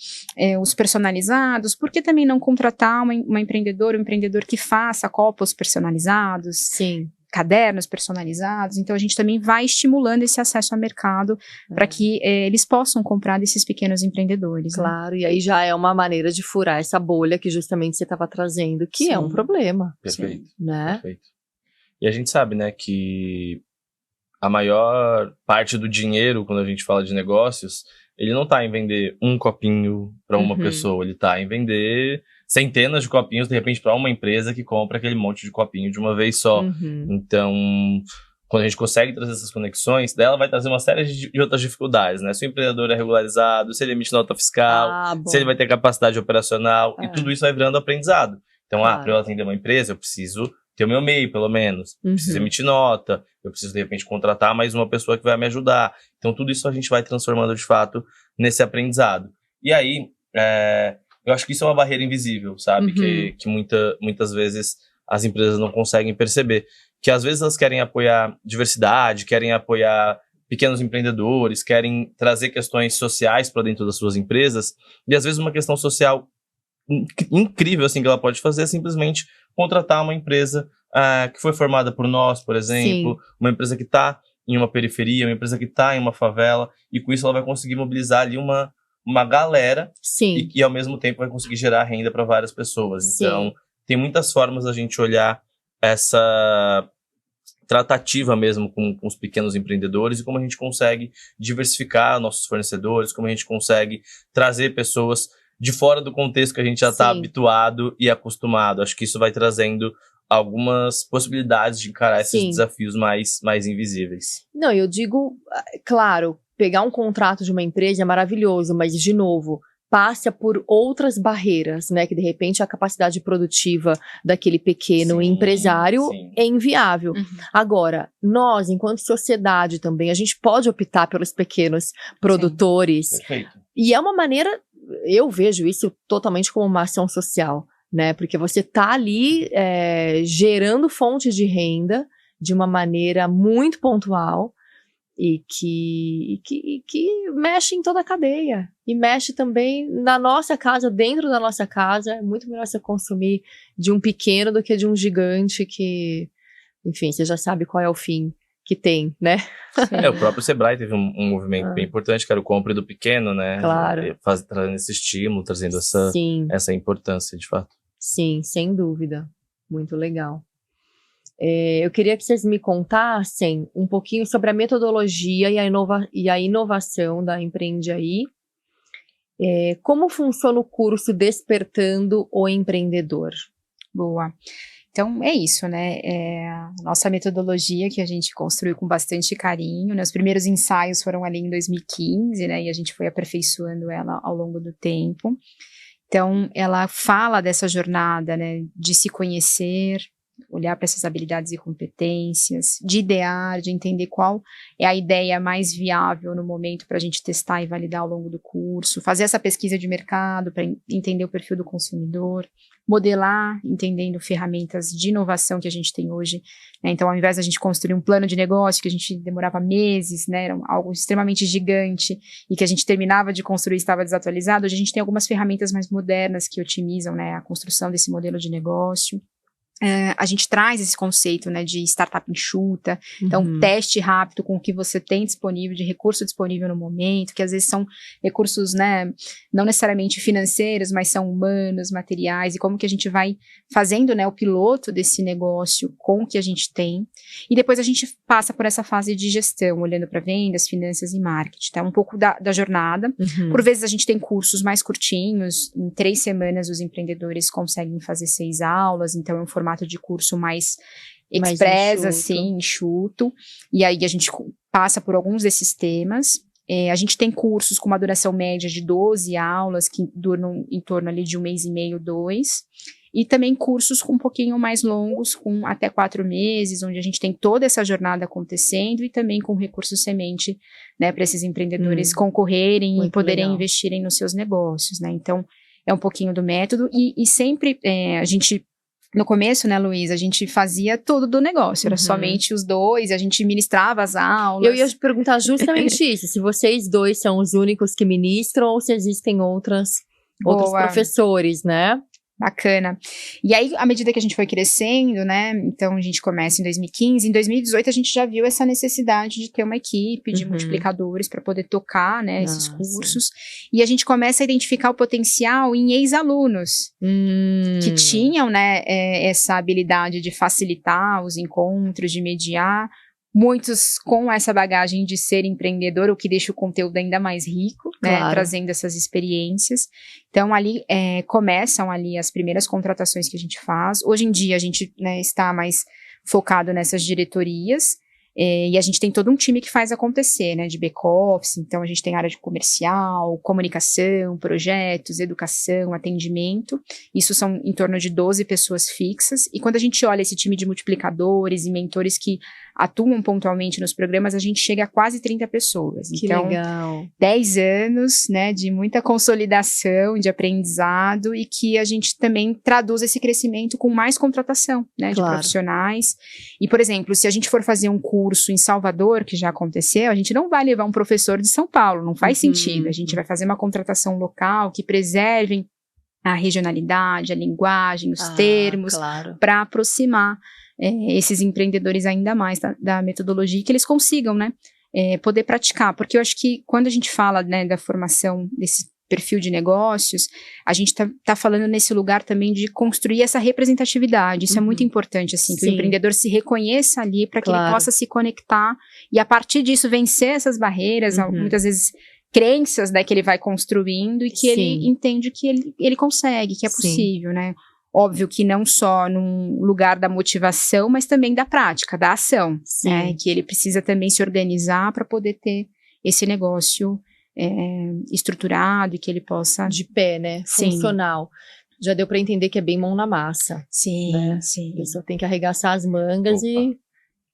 os personalizados, por que também não contratar uma empreendedora, um empreendedor que faça copos personalizados, cadernos personalizados? Então a gente também vai estimulando esse acesso ao mercado para que eles possam comprar desses pequenos empreendedores. Claro, né? E aí já é uma maneira de furar essa bolha que justamente você estava trazendo, que é um problema. Perfeito. Né? Perfeito. E a gente sabe, né, que a maior parte do dinheiro, quando a gente fala de negócios, ele não está em vender um copinho para uma pessoa, ele está em vender centenas de copinhos, de repente, para uma empresa que compra aquele monte de copinho de uma vez só. Então, quando a gente consegue trazer essas conexões, dela vai trazer uma série de outras dificuldades, né? Se o empreendedor é regularizado, se ele emite nota fiscal, se ele vai ter capacidade operacional, e tudo isso vai virando aprendizado. Então, para eu atender uma empresa, eu preciso ter o meu MEI, pelo menos. Preciso emitir nota, eu preciso, de repente, contratar mais uma pessoa que vai me ajudar. Então, tudo isso a gente vai transformando, de fato, nesse aprendizado. E aí, eu acho que isso é uma barreira invisível, sabe? Que muitas vezes as empresas não conseguem perceber. Que às vezes elas querem apoiar diversidade, querem apoiar pequenos empreendedores, querem trazer questões sociais para dentro das suas empresas. E às vezes uma questão social incrível assim, que ela pode fazer é simplesmente contratar uma empresa que foi formada por nós, por exemplo. Uma empresa que está em uma periferia, uma empresa que está em uma favela. E com isso ela vai conseguir mobilizar ali uma galera e ao mesmo tempo vai conseguir gerar renda para várias pessoas. Então, tem muitas formas da gente olhar essa tratativa mesmo com os pequenos empreendedores e como a gente consegue diversificar nossos fornecedores, como a gente consegue trazer pessoas de fora do contexto que a gente já está habituado e acostumado. Acho que isso vai trazendo algumas possibilidades de encarar esses desafios mais invisíveis. Não, eu digo, claro, pegar um contrato de uma empresa é maravilhoso, mas, de novo, passa por outras barreiras, né? Que, de repente, a capacidade produtiva daquele pequeno empresário é inviável. Agora, nós, enquanto sociedade também, a gente pode optar pelos pequenos produtores. Perfeito. E é uma maneira, eu vejo isso totalmente como uma ação social, né? Porque você está ali gerando fonte de renda de uma maneira muito pontual. e que mexe em toda a cadeia. E mexe também na nossa casa, dentro da nossa casa. É muito melhor você consumir de um pequeno do que de um gigante que, enfim, você já sabe qual é o fim que tem, né? O próprio Sebrae teve um movimento bem importante, que era o compre do pequeno, né? Claro. Trazendo esse estímulo, trazendo essa importância, de fato. Sim, sem dúvida. Muito legal. Eu queria que vocês me contassem um pouquinho sobre a metodologia e a inovação da Empreende Aí. Como funciona o curso Despertando o Empreendedor? Boa. Então, é isso, né? A nossa metodologia que a gente construiu com bastante carinho, né? Os primeiros ensaios foram ali em 2015, né? E a gente foi aperfeiçoando ela ao longo do tempo. Então, ela fala dessa jornada, né? De se conhecer, olhar para essas habilidades e competências, de idear, de entender qual é a ideia mais viável no momento para a gente testar e validar ao longo do curso, fazer essa pesquisa de mercado para entender o perfil do consumidor, modelar, entendendo ferramentas de inovação que a gente tem hoje, né? Então, ao invés da gente construir um plano de negócio que a gente demorava meses, né? Era algo extremamente gigante e que a gente terminava de construir e estava desatualizado, hoje a gente tem algumas ferramentas mais modernas que otimizam, né, a construção desse modelo de negócio. A gente traz esse conceito, né, de startup enxuta, então teste rápido com o que você tem disponível, de recurso disponível no momento, que às vezes são recursos, né, não necessariamente financeiros, mas são humanos, materiais, e como que a gente vai fazendo, né, o piloto desse negócio com o que a gente tem, e depois a gente passa por essa fase de gestão, olhando para vendas, finanças e marketing, tá? Um pouco da jornada. Por vezes a gente tem cursos mais curtinhos, em 3 semanas os empreendedores conseguem fazer 6 aulas, então é um formato de curso mais express, assim, enxuto, e aí a gente passa por alguns desses temas. A gente tem cursos com uma duração média de 12 aulas, que duram em torno ali de 1 mês e meio, 2, e também cursos um pouquinho mais longos, com até 4 meses, onde a gente tem toda essa jornada acontecendo, e também com recurso semente, né, para esses empreendedores concorrerem e poderem investirem nos seus negócios, né? Então, é um pouquinho do método, e sempre a gente... No começo, né, Luísa, a gente fazia tudo do negócio, era somente os dois, a gente ministrava as aulas. Eu ia te perguntar justamente isso, se vocês dois são os únicos que ministram ou se existem outros professores, né? Bacana. E aí, à medida que a gente foi crescendo, né, então a gente começa em 2015, em 2018 a gente já viu essa necessidade de ter uma equipe de multiplicadores para poder tocar, né, esses cursos, e a gente começa a identificar o potencial em ex-alunos que tinham, né, essa habilidade de facilitar os encontros, de mediar, muitos com essa bagagem de ser empreendedor, o que deixa o conteúdo ainda mais rico, né, trazendo essas experiências. Então, ali começam ali as primeiras contratações que a gente faz. Hoje em dia, a gente, né, está mais focado nessas diretorias, e a gente tem todo um time que faz acontecer, né, de back-office. Então, a gente tem área de comercial, comunicação, projetos, educação, atendimento. Isso são em torno de 12 pessoas fixas. E quando a gente olha esse time de multiplicadores e mentores que atuam pontualmente nos programas, a gente chega a quase 30 pessoas. Que então, legal. 10 anos, né, de muita consolidação, de aprendizado, e que a gente também traduz esse crescimento com mais contratação, né, de profissionais. E, por exemplo, se a gente for fazer um curso em Salvador, que já aconteceu, a gente não vai levar um professor de São Paulo, não faz sentido. A gente vai fazer uma contratação local que preserve a regionalidade, a linguagem, os termos, para aproximar esses empreendedores ainda mais da metodologia, que eles consigam, né, poder praticar, porque eu acho que quando a gente fala, né, da formação desse perfil de negócios, a gente tá falando nesse lugar também de construir essa representatividade, isso é muito importante, assim, que o empreendedor se reconheça ali, para que ele possa se conectar, e a partir disso vencer essas barreiras, muitas vezes crenças, né, que ele vai construindo, e que ele entende que ele consegue, que é possível, né. Óbvio que não só num lugar da motivação, mas também da prática, da ação, né? Que ele precisa também se organizar para poder ter esse negócio estruturado e que ele possa... De pé, né? Funcional. Já deu para entender que é bem mão na massa. Sim, né? A pessoa tem que arregaçar as mangas e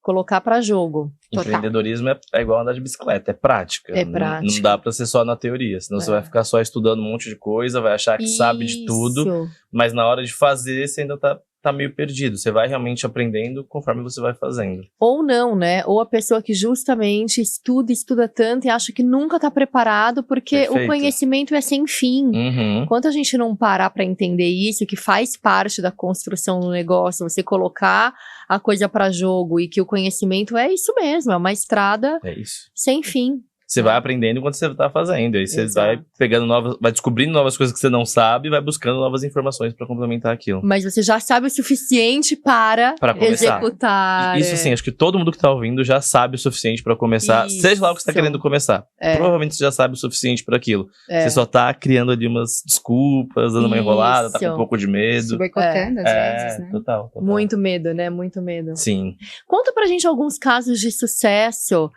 colocar para jogo. Empreendedorismo é igual andar de bicicleta, é prática. Não dá para ser só na teoria, senão você vai ficar só estudando um monte de coisa, vai achar que sabe de tudo, mas na hora de fazer você ainda tá tá meio perdido. Você vai realmente aprendendo conforme você vai fazendo. Ou não, né? Ou a pessoa que justamente estuda tanto e acha que nunca tá preparado, porque Perfeito. o conhecimento é sem fim. Uhum. Enquanto a gente não parar para entender isso, que faz parte da construção do negócio, você colocar a coisa para jogo e que o conhecimento é isso mesmo, é uma estrada É isso. sem fim. Você vai aprendendo enquanto você tá fazendo. Aí você Exato. vai pegando vai descobrindo novas coisas que você não sabe e vai buscando novas informações para complementar aquilo. Mas você já sabe o suficiente para começar. executar. Isso sim, acho que todo mundo que tá ouvindo já sabe o suficiente para começar, Isso. seja lá o que você tá querendo começar. É. Provavelmente você já sabe o suficiente para aquilo. É. Você só tá criando ali umas desculpas, dando uma enrolada, tá com um pouco de Se medo. boicotando às vezes, né? Total. Muito medo, né? Muito medo. Sim. Conta pra gente alguns casos de sucesso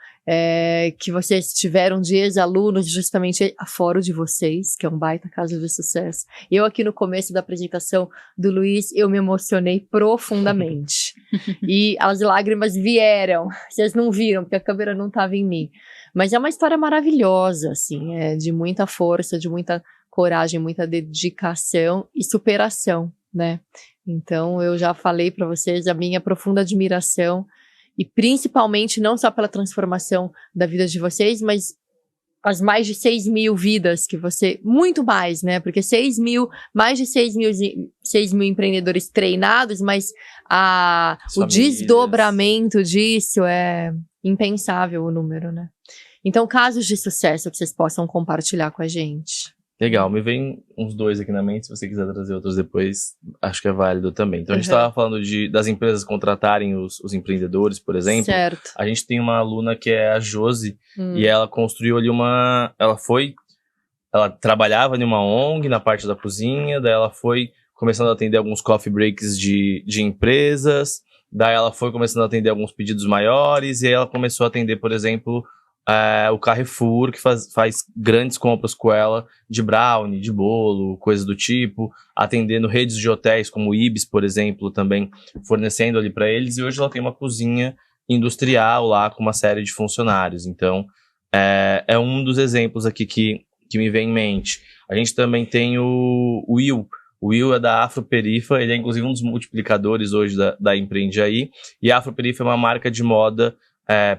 que vocês tiveram de ex-alunos justamente a fora de vocês, que é um baita caso de sucesso. Eu aqui no começo da apresentação do Luiz, eu me emocionei profundamente. E as lágrimas vieram. Vocês não viram, porque a câmera não estava em mim. Mas é uma história maravilhosa, assim, de muita força, de muita coragem, muita dedicação e superação, né? Então, eu já falei para vocês a minha profunda admiração e principalmente não só pela transformação da vida de vocês, mas as mais de 6 mil vidas que você... Muito mais, né? Porque mais de 6 mil empreendedores treinados, mas o desdobramento disso é impensável o número, né? Então, casos de sucesso que vocês possam compartilhar com a gente. Legal, me vem uns 2 aqui na mente, se você quiser trazer outros depois, acho que é válido também. Então, a gente estava falando das empresas contratarem os empreendedores, por exemplo. Certo. A gente tem uma aluna que é a Josi, e ela construiu ali ela trabalhava em uma ONG, na parte da cozinha, daí ela foi começando a atender alguns coffee breaks de empresas, daí ela foi começando a atender alguns pedidos maiores, e aí ela começou a atender, por exemplo... o Carrefour, que faz grandes compras com ela, de brownie, de bolo, coisas do tipo, atendendo redes de hotéis como o Ibis, por exemplo, também fornecendo ali para eles, e hoje ela tem uma cozinha industrial lá com uma série de funcionários. Então, é um dos exemplos aqui que me vem em mente. A gente também tem o Will. O Will é da Afroperifa, ele é inclusive um dos multiplicadores hoje da Empreende Aí, e a Afroperifa é uma marca de moda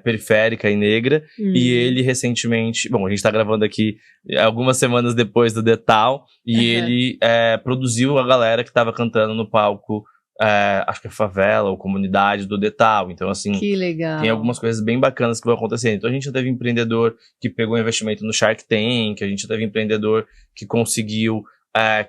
periférica e negra, e ele recentemente, bom, a gente tá gravando aqui algumas semanas depois do Detal, e ele produziu a galera que tava cantando no palco, acho que é favela ou comunidade do Detal, então assim, que legal. Tem algumas coisas bem bacanas que vão acontecer. Então a gente já teve empreendedor que pegou investimento no Shark Tank, a gente já teve empreendedor que conseguiu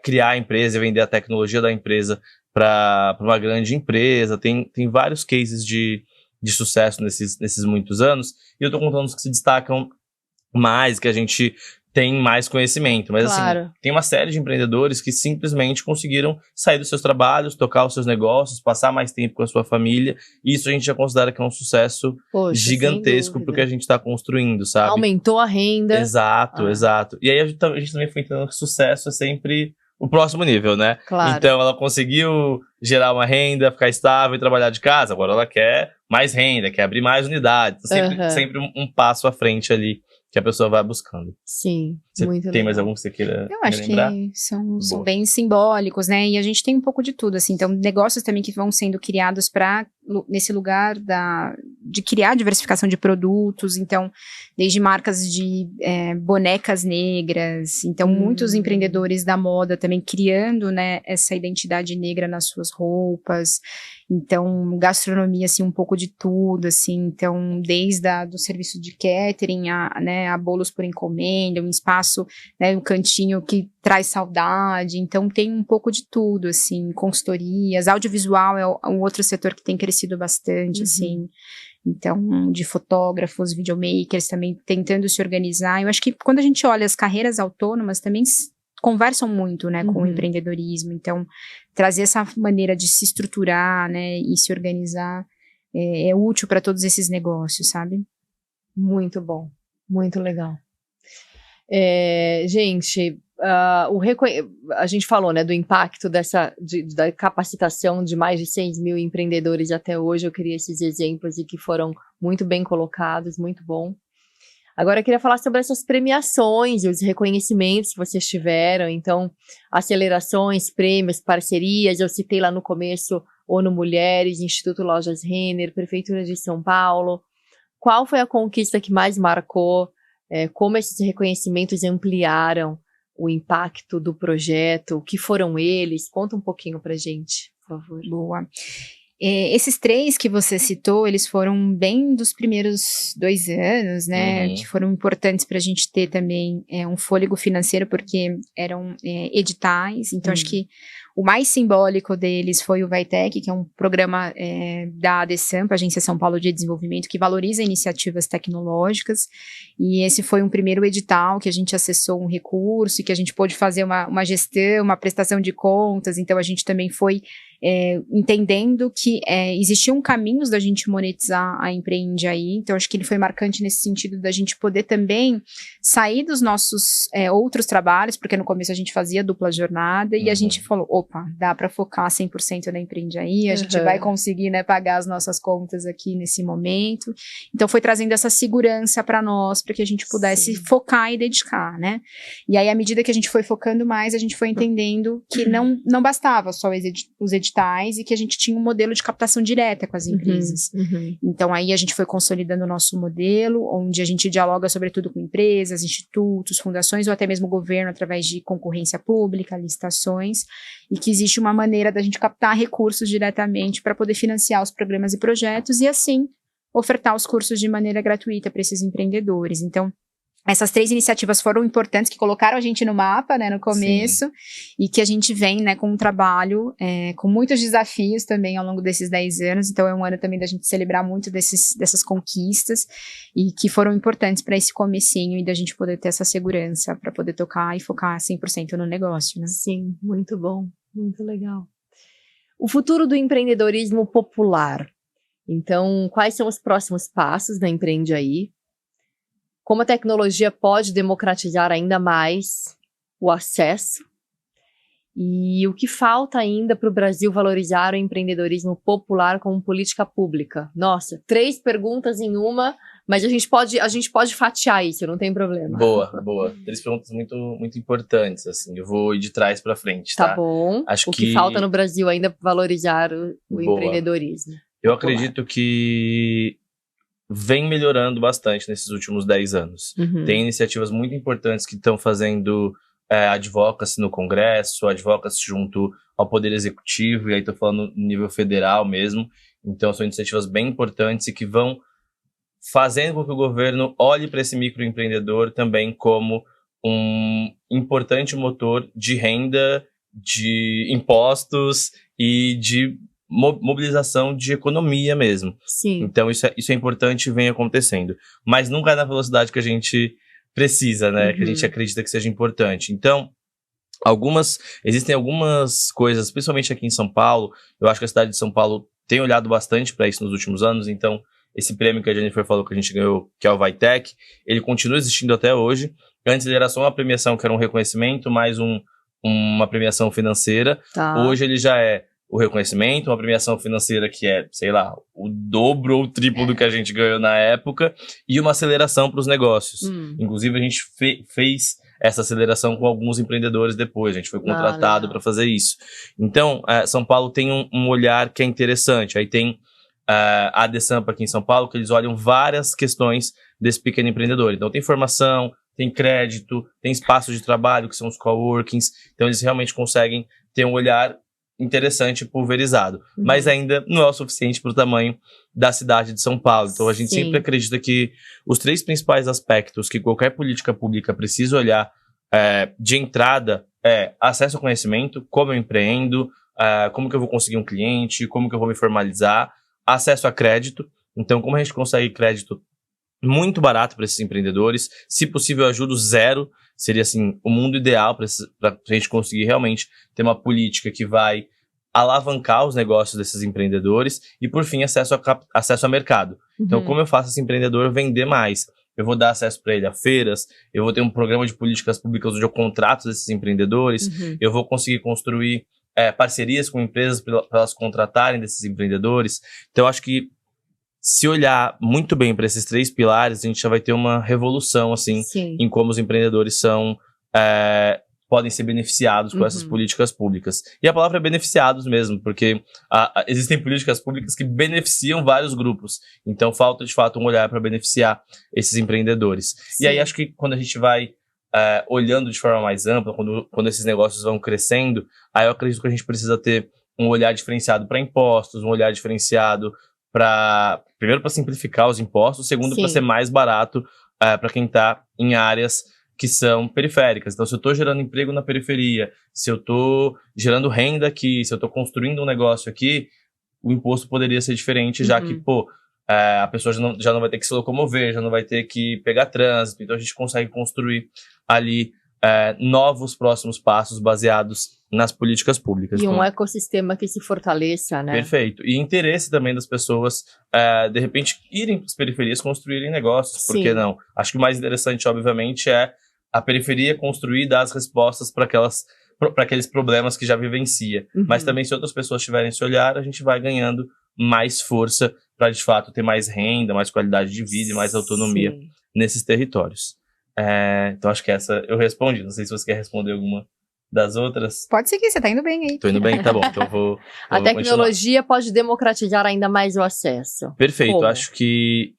criar a empresa e vender a tecnologia da empresa para uma grande empresa, tem vários cases de sucesso nesses muitos anos, e eu tô contando os que se destacam mais, que a gente tem mais conhecimento, mas assim, tem uma série de empreendedores que simplesmente conseguiram sair dos seus trabalhos, tocar os seus negócios, passar mais tempo com a sua família, e isso a gente já considera que é um sucesso gigantesco porque a gente tá construindo, sabe? Aumentou a renda. Exato. E aí a gente também foi entendendo que sucesso é sempre o próximo nível, né? Claro. Então ela conseguiu gerar uma renda, ficar estável e trabalhar de casa, agora ela quer mais renda, quer abrir mais unidades, sempre um passo à frente ali que a pessoa vai buscando. Sim, muito legal. Tem mais algum que você queira Eu acho lembrar? Que são bem simbólicos, né? E a gente tem um pouco de tudo, assim. Então, negócios também que vão sendo criados nesse lugar de criar diversificação de produtos. Então, desde marcas de bonecas negras. Então, muitos empreendedores da moda também criando, né, essa identidade negra nas suas roupas. Então, gastronomia, assim, um pouco de tudo, assim. Então, desde do serviço de catering a bolos por encomenda, um espaço, né, um cantinho que traz saudade. Então, tem um pouco de tudo, assim, consultorias. Audiovisual é um outro setor que tem crescido bastante, assim. Então, de fotógrafos, videomakers também tentando se organizar. Eu acho que quando a gente olha as carreiras autônomas, também conversam muito, né, com o empreendedorismo. Então, trazer essa maneira de se estruturar, né, e se organizar é útil para todos esses negócios, sabe? Muito bom, muito legal. Gente, a gente falou, né, do impacto da capacitação de mais de 6 mil empreendedores até hoje. Eu queria esses exemplos e que foram muito bem colocados, muito bom. Agora eu queria falar sobre essas premiações e os reconhecimentos que vocês tiveram. Então, acelerações, prêmios, parcerias, eu citei lá no começo, ONU Mulheres, Instituto Lojas Renner, Prefeitura de São Paulo. Qual foi a conquista que mais marcou? Como esses reconhecimentos ampliaram o impacto do projeto? O que foram eles? Conta um pouquinho pra gente, por favor. Boa. Esses 3 que você citou, eles foram bem dos primeiros 2 anos, né? Que foram importantes para a gente ter também um fôlego financeiro, porque eram editais. Então, acho que o mais simbólico deles foi o VAITEC, que é um programa da ADESAMP, Agência São Paulo de Desenvolvimento, que valoriza iniciativas tecnológicas. E esse foi um primeiro edital que a gente acessou um recurso e que a gente pôde fazer uma gestão, uma prestação de contas. Então, a gente também foi entendendo que existiam caminhos da gente monetizar a Empreende aí. Então, acho que ele foi marcante nesse sentido da gente poder também sair dos nossos outros trabalhos, porque no começo a gente fazia dupla jornada e a gente falou, opa, dá para focar 100% na Empreende aí, a gente vai conseguir, né, pagar as nossas contas aqui nesse momento. Então, foi trazendo essa segurança para nós, para que a gente pudesse focar e dedicar, né? E aí, à medida que a gente foi focando mais, a gente foi entendendo que não bastava só os editais e que a gente tinha um modelo de captação direta com as empresas. Então, aí a gente foi consolidando o nosso modelo, onde a gente dialoga sobretudo com empresas, institutos, fundações ou até mesmo o governo através de concorrência pública, licitações, e que existe uma maneira da gente captar recursos diretamente para poder financiar os programas e projetos e, assim, ofertar os cursos de maneira gratuita para esses empreendedores. Então, essas 3 iniciativas foram importantes, que colocaram a gente no mapa, né, no começo, e que a gente vem, né, com um trabalho, com muitos desafios também ao longo desses 10 anos, então é um ano também da gente celebrar muito dessas conquistas, e que foram importantes para esse comecinho, e da gente poder ter essa segurança, para poder tocar e focar 100% no negócio, né. Sim, muito bom, muito legal. O futuro do empreendedorismo popular. Então, quais são os próximos passos da Empreende aí? Como a tecnologia pode democratizar ainda mais o acesso? E o que falta ainda para o Brasil valorizar o empreendedorismo popular como política pública? Nossa, 3 perguntas em uma, mas a gente pode fatiar isso, não tem problema. Boa. 3 perguntas muito, muito importantes, assim. Eu vou ir de trás para frente, tá? Tá bom. Acho o que falta no Brasil ainda para valorizar o empreendedorismo? Eu acredito que vem melhorando bastante nesses últimos 10 anos. Tem iniciativas muito importantes que estão fazendo advocacy no Congresso, advocacy junto ao Poder Executivo, e aí estou falando no nível federal mesmo. Então, são iniciativas bem importantes e que vão fazendo com que o governo olhe para esse microempreendedor também como um importante motor de renda, de impostos e de mobilização de economia mesmo. Sim. Então isso é importante e vem acontecendo. Mas nunca é na velocidade que a gente precisa, né? Que a gente acredita que seja importante. Então, existem algumas coisas, principalmente aqui em São Paulo, eu acho que a cidade de São Paulo tem olhado bastante para isso nos últimos anos, então esse prêmio que a Jennifer falou que a gente ganhou, que é o VAITEC, ele continua existindo até hoje. Antes ele era só uma premiação, que era um reconhecimento, mais uma premiação financeira. Tá. Hoje ele já é o reconhecimento, uma premiação financeira que é, sei lá, o dobro ou o triplo do que a gente ganhou na época, e uma aceleração para os negócios. Inclusive, a gente fez essa aceleração com alguns empreendedores depois, a gente foi contratado para fazer isso. Então, São Paulo tem um olhar que é interessante. Aí tem a ADESAMP aqui em São Paulo, que eles olham várias questões desse pequeno empreendedor. Então, tem formação, tem crédito, tem espaço de trabalho, que são os coworkings. Então, eles realmente conseguem ter um olhar interessante, pulverizado, mas ainda não é o suficiente para o tamanho da cidade de São Paulo. Então a gente sempre acredita que os 3 principais aspectos que qualquer política pública precisa olhar de entrada é acesso ao conhecimento, como eu empreendo, como que eu vou conseguir um cliente, como que eu vou me formalizar, acesso a crédito. Então, como a gente consegue crédito muito barato para esses empreendedores, se possível ajuda zero, seria assim o mundo ideal para a gente conseguir realmente ter uma política que vai alavancar os negócios desses empreendedores e, por fim, acesso a mercado. Então, como eu faço esse empreendedor vender mais? Eu vou dar acesso para ele a feiras, eu vou ter um programa de políticas públicas onde eu contrato esses empreendedores, eu vou conseguir construir parcerias com empresas para elas contratarem desses empreendedores. Então, eu acho que se olhar muito bem para esses 3 pilares, a gente já vai ter uma revolução, assim, Sim. em como os empreendedores podem ser beneficiados com essas políticas públicas. E a palavra é beneficiados mesmo, porque existem políticas públicas que beneficiam vários grupos. Então, falta, de fato, um olhar para beneficiar esses empreendedores. Sim. E aí, acho que quando a gente vai olhando de forma mais ampla, quando esses negócios vão crescendo, aí eu acredito que a gente precisa ter um olhar diferenciado para impostos, um olhar diferenciado primeiro para simplificar os impostos, segundo para ser mais barato para quem está em áreas que são periféricas. Então, se eu estou gerando emprego na periferia, se eu estou gerando renda aqui, se eu estou construindo um negócio aqui, o imposto poderia ser diferente, já que, a pessoa já não vai ter que se locomover, já não vai ter que pegar trânsito. Então, a gente consegue construir ali novos próximos passos baseados nas políticas públicas. E um ecossistema que se fortaleça, né? Perfeito. E interesse também das pessoas, de repente, irem para as periferias, construírem negócios. Por que não? Acho que o mais interessante, obviamente, é a periferia construir e dar as respostas para aqueles problemas que já vivencia. Mas também, se outras pessoas tiverem esse olhar, a gente vai ganhando mais força para, de fato, ter mais renda, mais qualidade de vida e mais autonomia nesses territórios. Então, acho que essa eu respondi. Não sei se você quer responder alguma das outras. Pode seguir, você tá indo bem aí. Tô indo bem, tá bom. Então vou A tecnologia pode democratizar ainda mais o acesso. Perfeito. Como? Acho que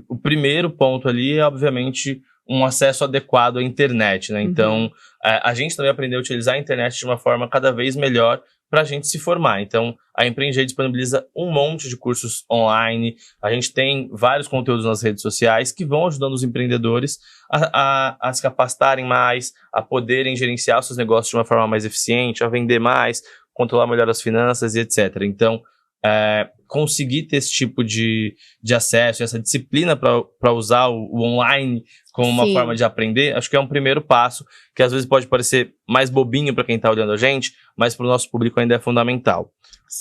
o primeiro ponto ali é, obviamente, um acesso adequado à internet, né? Então, a gente também aprendeu a utilizar a internet de uma forma cada vez melhor para a gente se formar. Então, a Empreender disponibiliza um monte de cursos online, a gente tem vários conteúdos nas redes sociais que vão ajudando os empreendedores a se capacitarem mais, a poderem gerenciar os seus negócios de uma forma mais eficiente, a vender mais, controlar melhor as finanças e etc. Então, conseguir ter esse tipo de acesso, essa disciplina para usar o online como uma forma de aprender, acho que é um primeiro passo, que às vezes pode parecer mais bobinho para quem está olhando a gente, mas para o nosso público ainda é fundamental.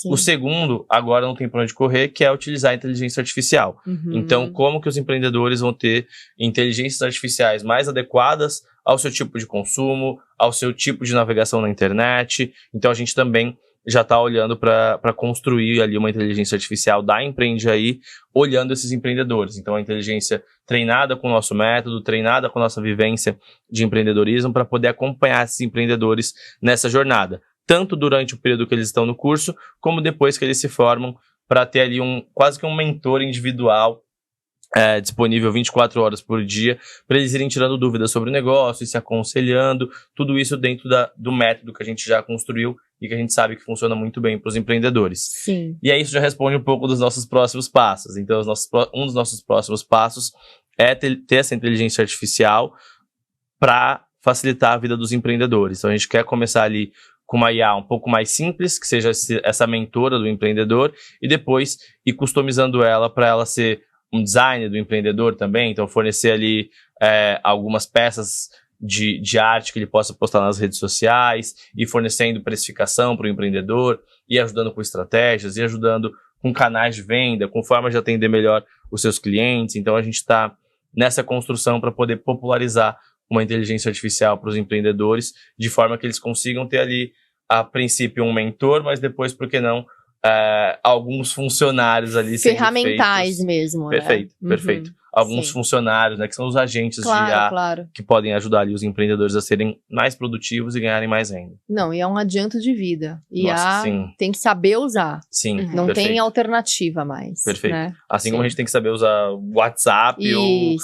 O segundo, agora não tem para onde correr, que é utilizar a inteligência artificial. Então, como que os empreendedores vão ter inteligências artificiais mais adequadas ao seu tipo de consumo, ao seu tipo de navegação na internet. Então, a gente também já está olhando para construir ali uma inteligência artificial da Empreende Aí, olhando esses empreendedores. Então, a inteligência treinada com o nosso método, treinada com a nossa vivência de empreendedorismo, para poder acompanhar esses empreendedores nessa jornada. Tanto durante o período que eles estão no curso, como depois que eles se formam, para ter ali quase que um mentor individual disponível 24 horas por dia, para eles irem tirando dúvidas sobre o negócio e se aconselhando, tudo isso dentro do método que a gente já construiu e que a gente sabe que funciona muito bem para os empreendedores. Sim. E aí isso já responde um pouco dos nossos próximos passos. Então, um dos nossos próximos passos é ter essa inteligência artificial para facilitar a vida dos empreendedores. Então, a gente quer começar ali com uma IA um pouco mais simples, que seja essa mentora do empreendedor, e depois ir customizando ela para ela ser um designer do empreendedor também, então fornecer ali algumas peças de arte que ele possa postar nas redes sociais, e fornecendo precificação para o empreendedor, e ajudando com estratégias, e ajudando com canais de venda, com formas de atender melhor os seus clientes. Então a gente está nessa construção para poder popularizar uma inteligência artificial para os empreendedores, de forma que eles consigam ter ali, a princípio, um mentor, mas depois, por que não, alguns funcionários ali ferramentais mesmo, perfeito, né? Perfeito. Alguns funcionários, né, que são os agentes de IA, que podem ajudar ali os empreendedores a serem mais produtivos e ganharem mais renda. Não, e é um adianto de vida. Nossa, IA tem que saber usar. Sim, não perfeito. Tem alternativa mais. Perfeito. Né? Assim como a gente tem que saber usar WhatsApp ou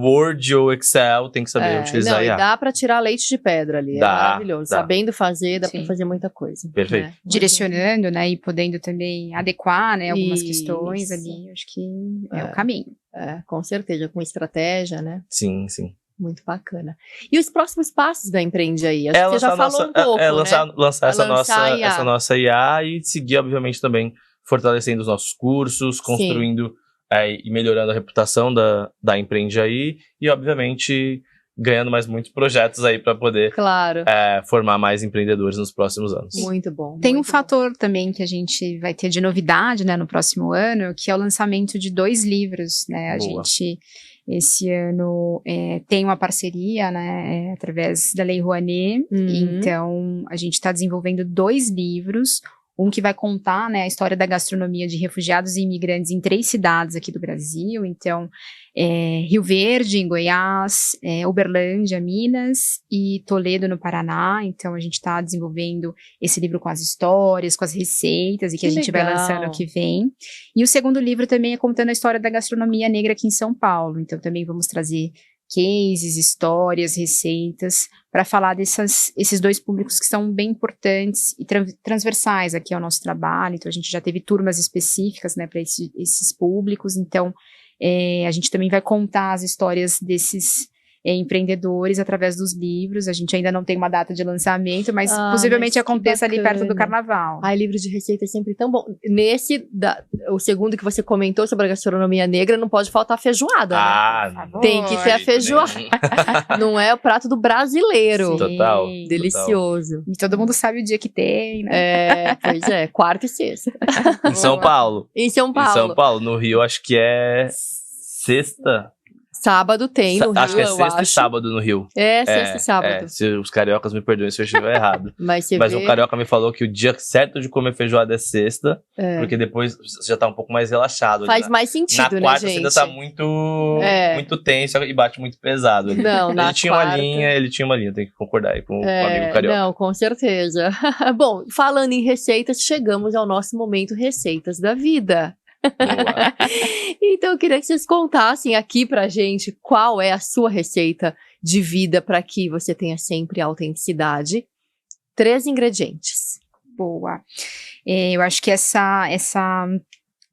Word ou Excel, tem que saber utilizar a IA. E dá para tirar leite de pedra ali, é maravilhoso. Sabendo fazer, dá para fazer muita coisa. Perfeito. Né? Direcionando, né, e podendo também adequar, né, algumas questões ali, acho que é o caminho. Com certeza, com estratégia, né? Sim, sim. Muito bacana. E os próximos passos da Empreende Aí? Acho que você já falou um pouco, lançar essa nossa IA e seguir, obviamente, também fortalecendo os nossos cursos, construindo e melhorando a reputação da Empreende Aí e, obviamente, ganhando mais muitos projetos aí para poder formar mais empreendedores nos próximos anos. Muito bom. Tem um fator também que a gente vai ter de novidade, né, no próximo ano, que é o lançamento de 2 livros, né? A gente, esse ano, tem uma parceria, né, através da Lei Rouanet, então a gente está desenvolvendo 2 livros, Um que vai contar, né, a história da gastronomia de refugiados e imigrantes em 3 cidades aqui do Brasil. Então, Rio Verde, em Goiás, Uberlândia, Minas e Toledo, no Paraná. Então, a gente está desenvolvendo esse livro com as histórias, com as receitas, e que a gente vai lançando ano que vem. E o segundo livro também é contando a história da gastronomia negra aqui em São Paulo. Então, também vamos trazer cases, histórias, receitas, para falar esses 2 públicos que são bem importantes e transversais aqui ao nosso trabalho. Então, a gente já teve turmas específicas, né, para esses públicos. Então, a gente também vai contar as histórias desses empreendedores através dos livros. A gente ainda não tem uma data de lançamento, mas possivelmente aconteça ali perto do carnaval. Livro de receita é sempre tão bom. O segundo que você comentou sobre a gastronomia negra, não pode faltar feijoada, né? Tem que ter a feijoada. Não é o prato do brasileiro. Sim, total. Delicioso. Total. E todo mundo sabe o dia que tem, né? Pois é, quarta e sexta. Em São Paulo. Em São Paulo. No Rio, acho que é sexta. Sábado tem no Rio, acho que é sexta e sábado no Rio. Sexta e sábado. Se os cariocas me perdoem se eu estiver errado. Mas o carioca me falou que o dia certo de comer feijoada é sexta, porque depois você já tá um pouco mais relaxado. Faz mais sentido, né, gente? Na quarta você ainda tá muito tenso e bate muito pesado. Não, ele tinha uma linha, tem que concordar aí com o amigo carioca. Não, com certeza. Bom, falando em receitas, chegamos ao nosso momento Receitas da Vida. Então eu queria que vocês contassem aqui pra gente qual é a sua receita de vida para que você tenha sempre autenticidade. 3 ingredientes. Boa. Eu acho que essa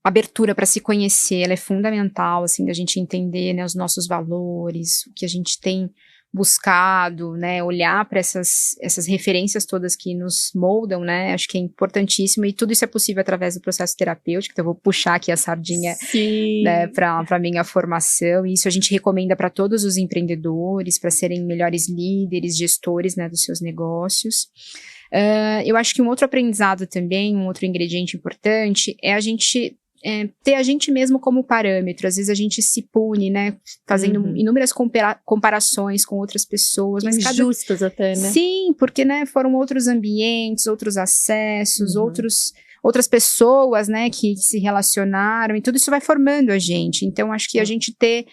abertura para se conhecer, ela é fundamental, assim, da gente entender, né, os nossos valores, o que a gente tem buscado, né, olhar para essas referências todas que nos moldam, né, acho que é importantíssimo, e tudo isso é possível através do processo terapêutico. Então eu vou puxar aqui a sardinha, né, para minha formação, e isso a gente recomenda para todos os empreendedores, para serem melhores líderes, gestores, né, dos seus negócios. Eu acho que um outro aprendizado também, um outro ingrediente importante é a gente ter a gente mesmo como parâmetro. Às vezes a gente se pune, né, fazendo inúmeras comparações com outras pessoas, mas justas até, né? Sim, porque, né, foram outros ambientes, outros acessos, outras pessoas, né, que se relacionaram, e tudo isso vai formando a gente. Então, acho que a gente ter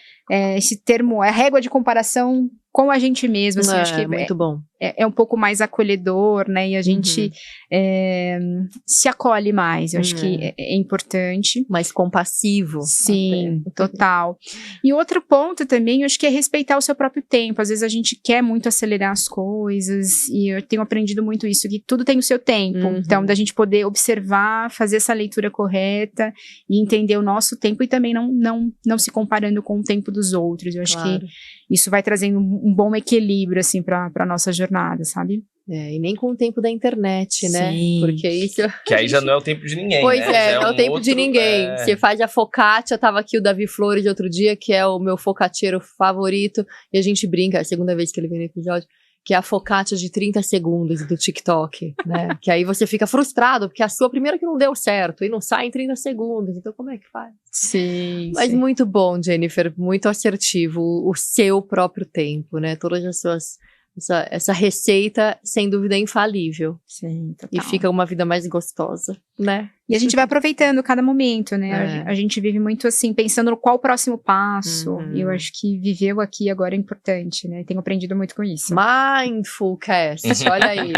esse termo, a régua de comparação com a gente mesmo, assim, acho que muito bom. É um pouco mais acolhedor, né, e a gente se acolhe mais. Eu acho que é importante. Mais compassivo. Sim, total. E outro ponto também, eu acho que é respeitar o seu próprio tempo. Às vezes a gente quer muito acelerar as coisas, e eu tenho aprendido muito isso, que tudo tem o seu tempo. Então, da gente poder observar, fazer essa leitura correta e entender o nosso tempo, e também não se comparando com o tempo dos outros. Eu acho que isso vai trazendo um bom equilíbrio, assim, para a nossa jornada, sabe? E nem com o tempo da internet, né? Sim. Porque isso... Que aí já não é o tempo de ninguém, pois né? Não é o tempo de ninguém. Você faz a focaccia, tava aqui o Davi Flores outro dia, que é o meu focacceiro favorito, e a gente brinca, é a segunda vez que ele vem no episódio, que é a focaccia de 30 segundos do TikTok, né? Que aí você fica frustrado, porque a sua primeira que não deu certo, e não sai em 30 segundos, então como é que faz? Sim. Mas muito bom, Jennifer, muito assertivo, o seu próprio tempo, né? Todas as suas... Essa receita, sem dúvida, é infalível. Sim, total. E fica uma vida mais gostosa, né? E a gente vai aproveitando cada momento, né? A gente vive muito assim, pensando no qual o próximo passo. E eu acho que viver o aqui e agora é importante, né? Tenho aprendido muito com isso. Mindfulcast, olha aí.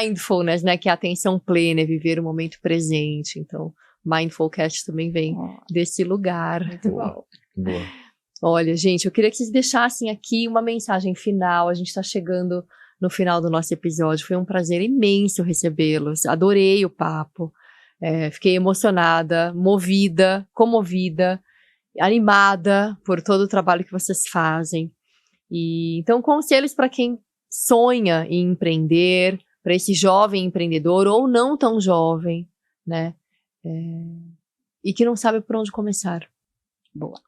Mindfulness, né? Que é a atenção plena, é viver o momento presente. Então, Mindfulcast também vem desse lugar. Muito bom. Boa. Olha, gente, eu queria que vocês deixassem aqui uma mensagem final. A gente está chegando no final do nosso episódio. Foi um prazer imenso recebê-los. Adorei o papo. Fiquei emocionada, movida, comovida, animada por todo o trabalho que vocês fazem. E então, conselhos para quem sonha em empreender, para esse jovem empreendedor ou não tão jovem, né? E que não sabe por onde começar. Boa.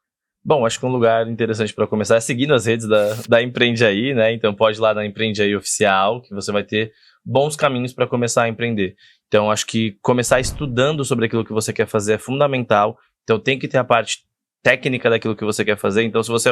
Bom, acho que um lugar interessante para começar é seguindo as redes da Empreende Aí, né? Então pode ir lá na Empreende Aí Oficial, que você vai ter bons caminhos para começar a empreender. Então acho que começar estudando sobre aquilo que você quer fazer é fundamental. Então tem que ter a parte técnica daquilo que você quer fazer. Então, se você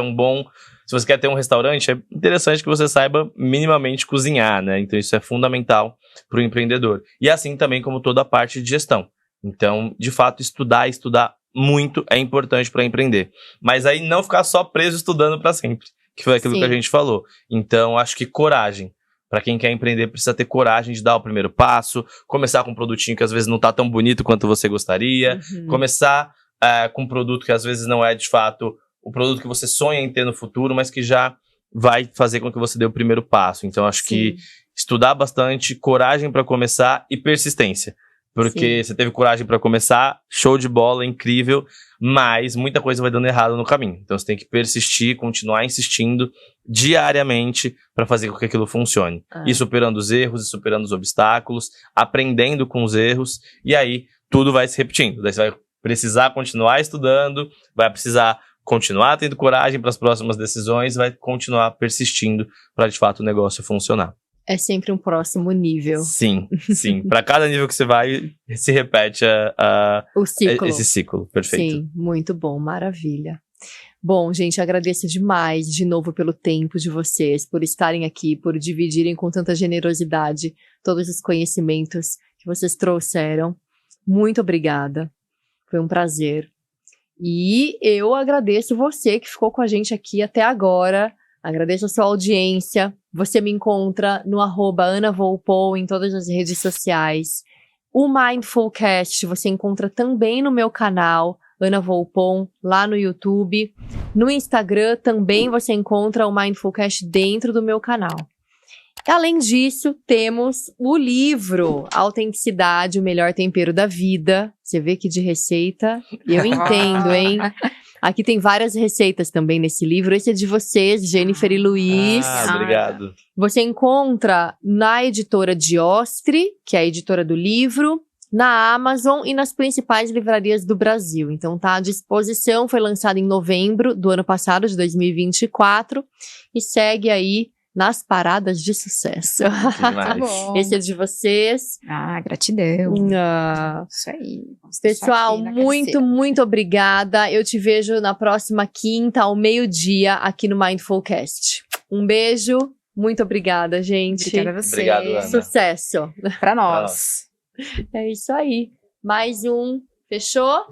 quer ter um restaurante, é interessante que você saiba minimamente cozinhar, né? Então, isso é fundamental para o empreendedor. E assim também como toda a parte de gestão. Então, de fato, estudar muito é importante para empreender. Mas aí não ficar só preso estudando para sempre, que foi aquilo que a gente falou. Então, acho que coragem. Para quem quer empreender, precisa ter coragem de dar o primeiro passo, começar com um produtinho que às vezes não tá tão bonito quanto você gostaria, começar com um produto que às vezes não é de fato o produto que você sonha em ter no futuro, mas que já vai fazer com que você dê o primeiro passo. Então, acho que estudar bastante, coragem para começar e persistência. Porque você teve coragem para começar, show de bola, incrível, mas muita coisa vai dando errado no caminho. Então você tem que persistir, continuar insistindo diariamente para fazer com que aquilo funcione. E superando os erros, e superando os obstáculos, aprendendo com os erros, e aí tudo vai se repetindo. Daí você vai precisar continuar estudando, vai precisar continuar tendo coragem para as próximas decisões, vai continuar persistindo para de fato o negócio funcionar. É sempre um próximo nível. Sim. Para cada nível que você vai, se repete o ciclo. Esse ciclo. Perfeito. Sim, muito bom, maravilha. Bom, gente, agradeço demais de novo pelo tempo de vocês, por estarem aqui, por dividirem com tanta generosidade todos os conhecimentos que vocês trouxeram. Muito obrigada. Foi um prazer. E eu agradeço você que ficou com a gente aqui até agora. Agradeço a sua audiência. Você me encontra no @AnaVolpon em todas as redes sociais. O Mindfulcast você encontra também no meu canal, Ana Volpon, lá no YouTube. No Instagram também você encontra o Mindfulcast dentro do meu canal. Além disso, temos o livro Autenticidade, o Melhor Tempero da Vida. Você vê que de receita eu entendo, hein? Aqui tem várias receitas também nesse livro. Esse é de vocês, Jennifer e Luiz. Obrigado. Você encontra na editora Diostre, que é a editora do livro, na Amazon e nas principais livrarias do Brasil. Então tá à disposição, foi lançado em novembro do ano passado, de 2024, e segue aí nas paradas de sucesso. Tá bom. Esse é de vocês. Gratidão. Isso aí. Pessoal, muito obrigada. Eu te vejo na próxima quinta, ao meio-dia, aqui no Mindfulcast. Um beijo. Muito obrigada, gente. Obrigada a você. Obrigado, Ana. Sucesso. Pra nós. É isso aí. Mais um. Fechou?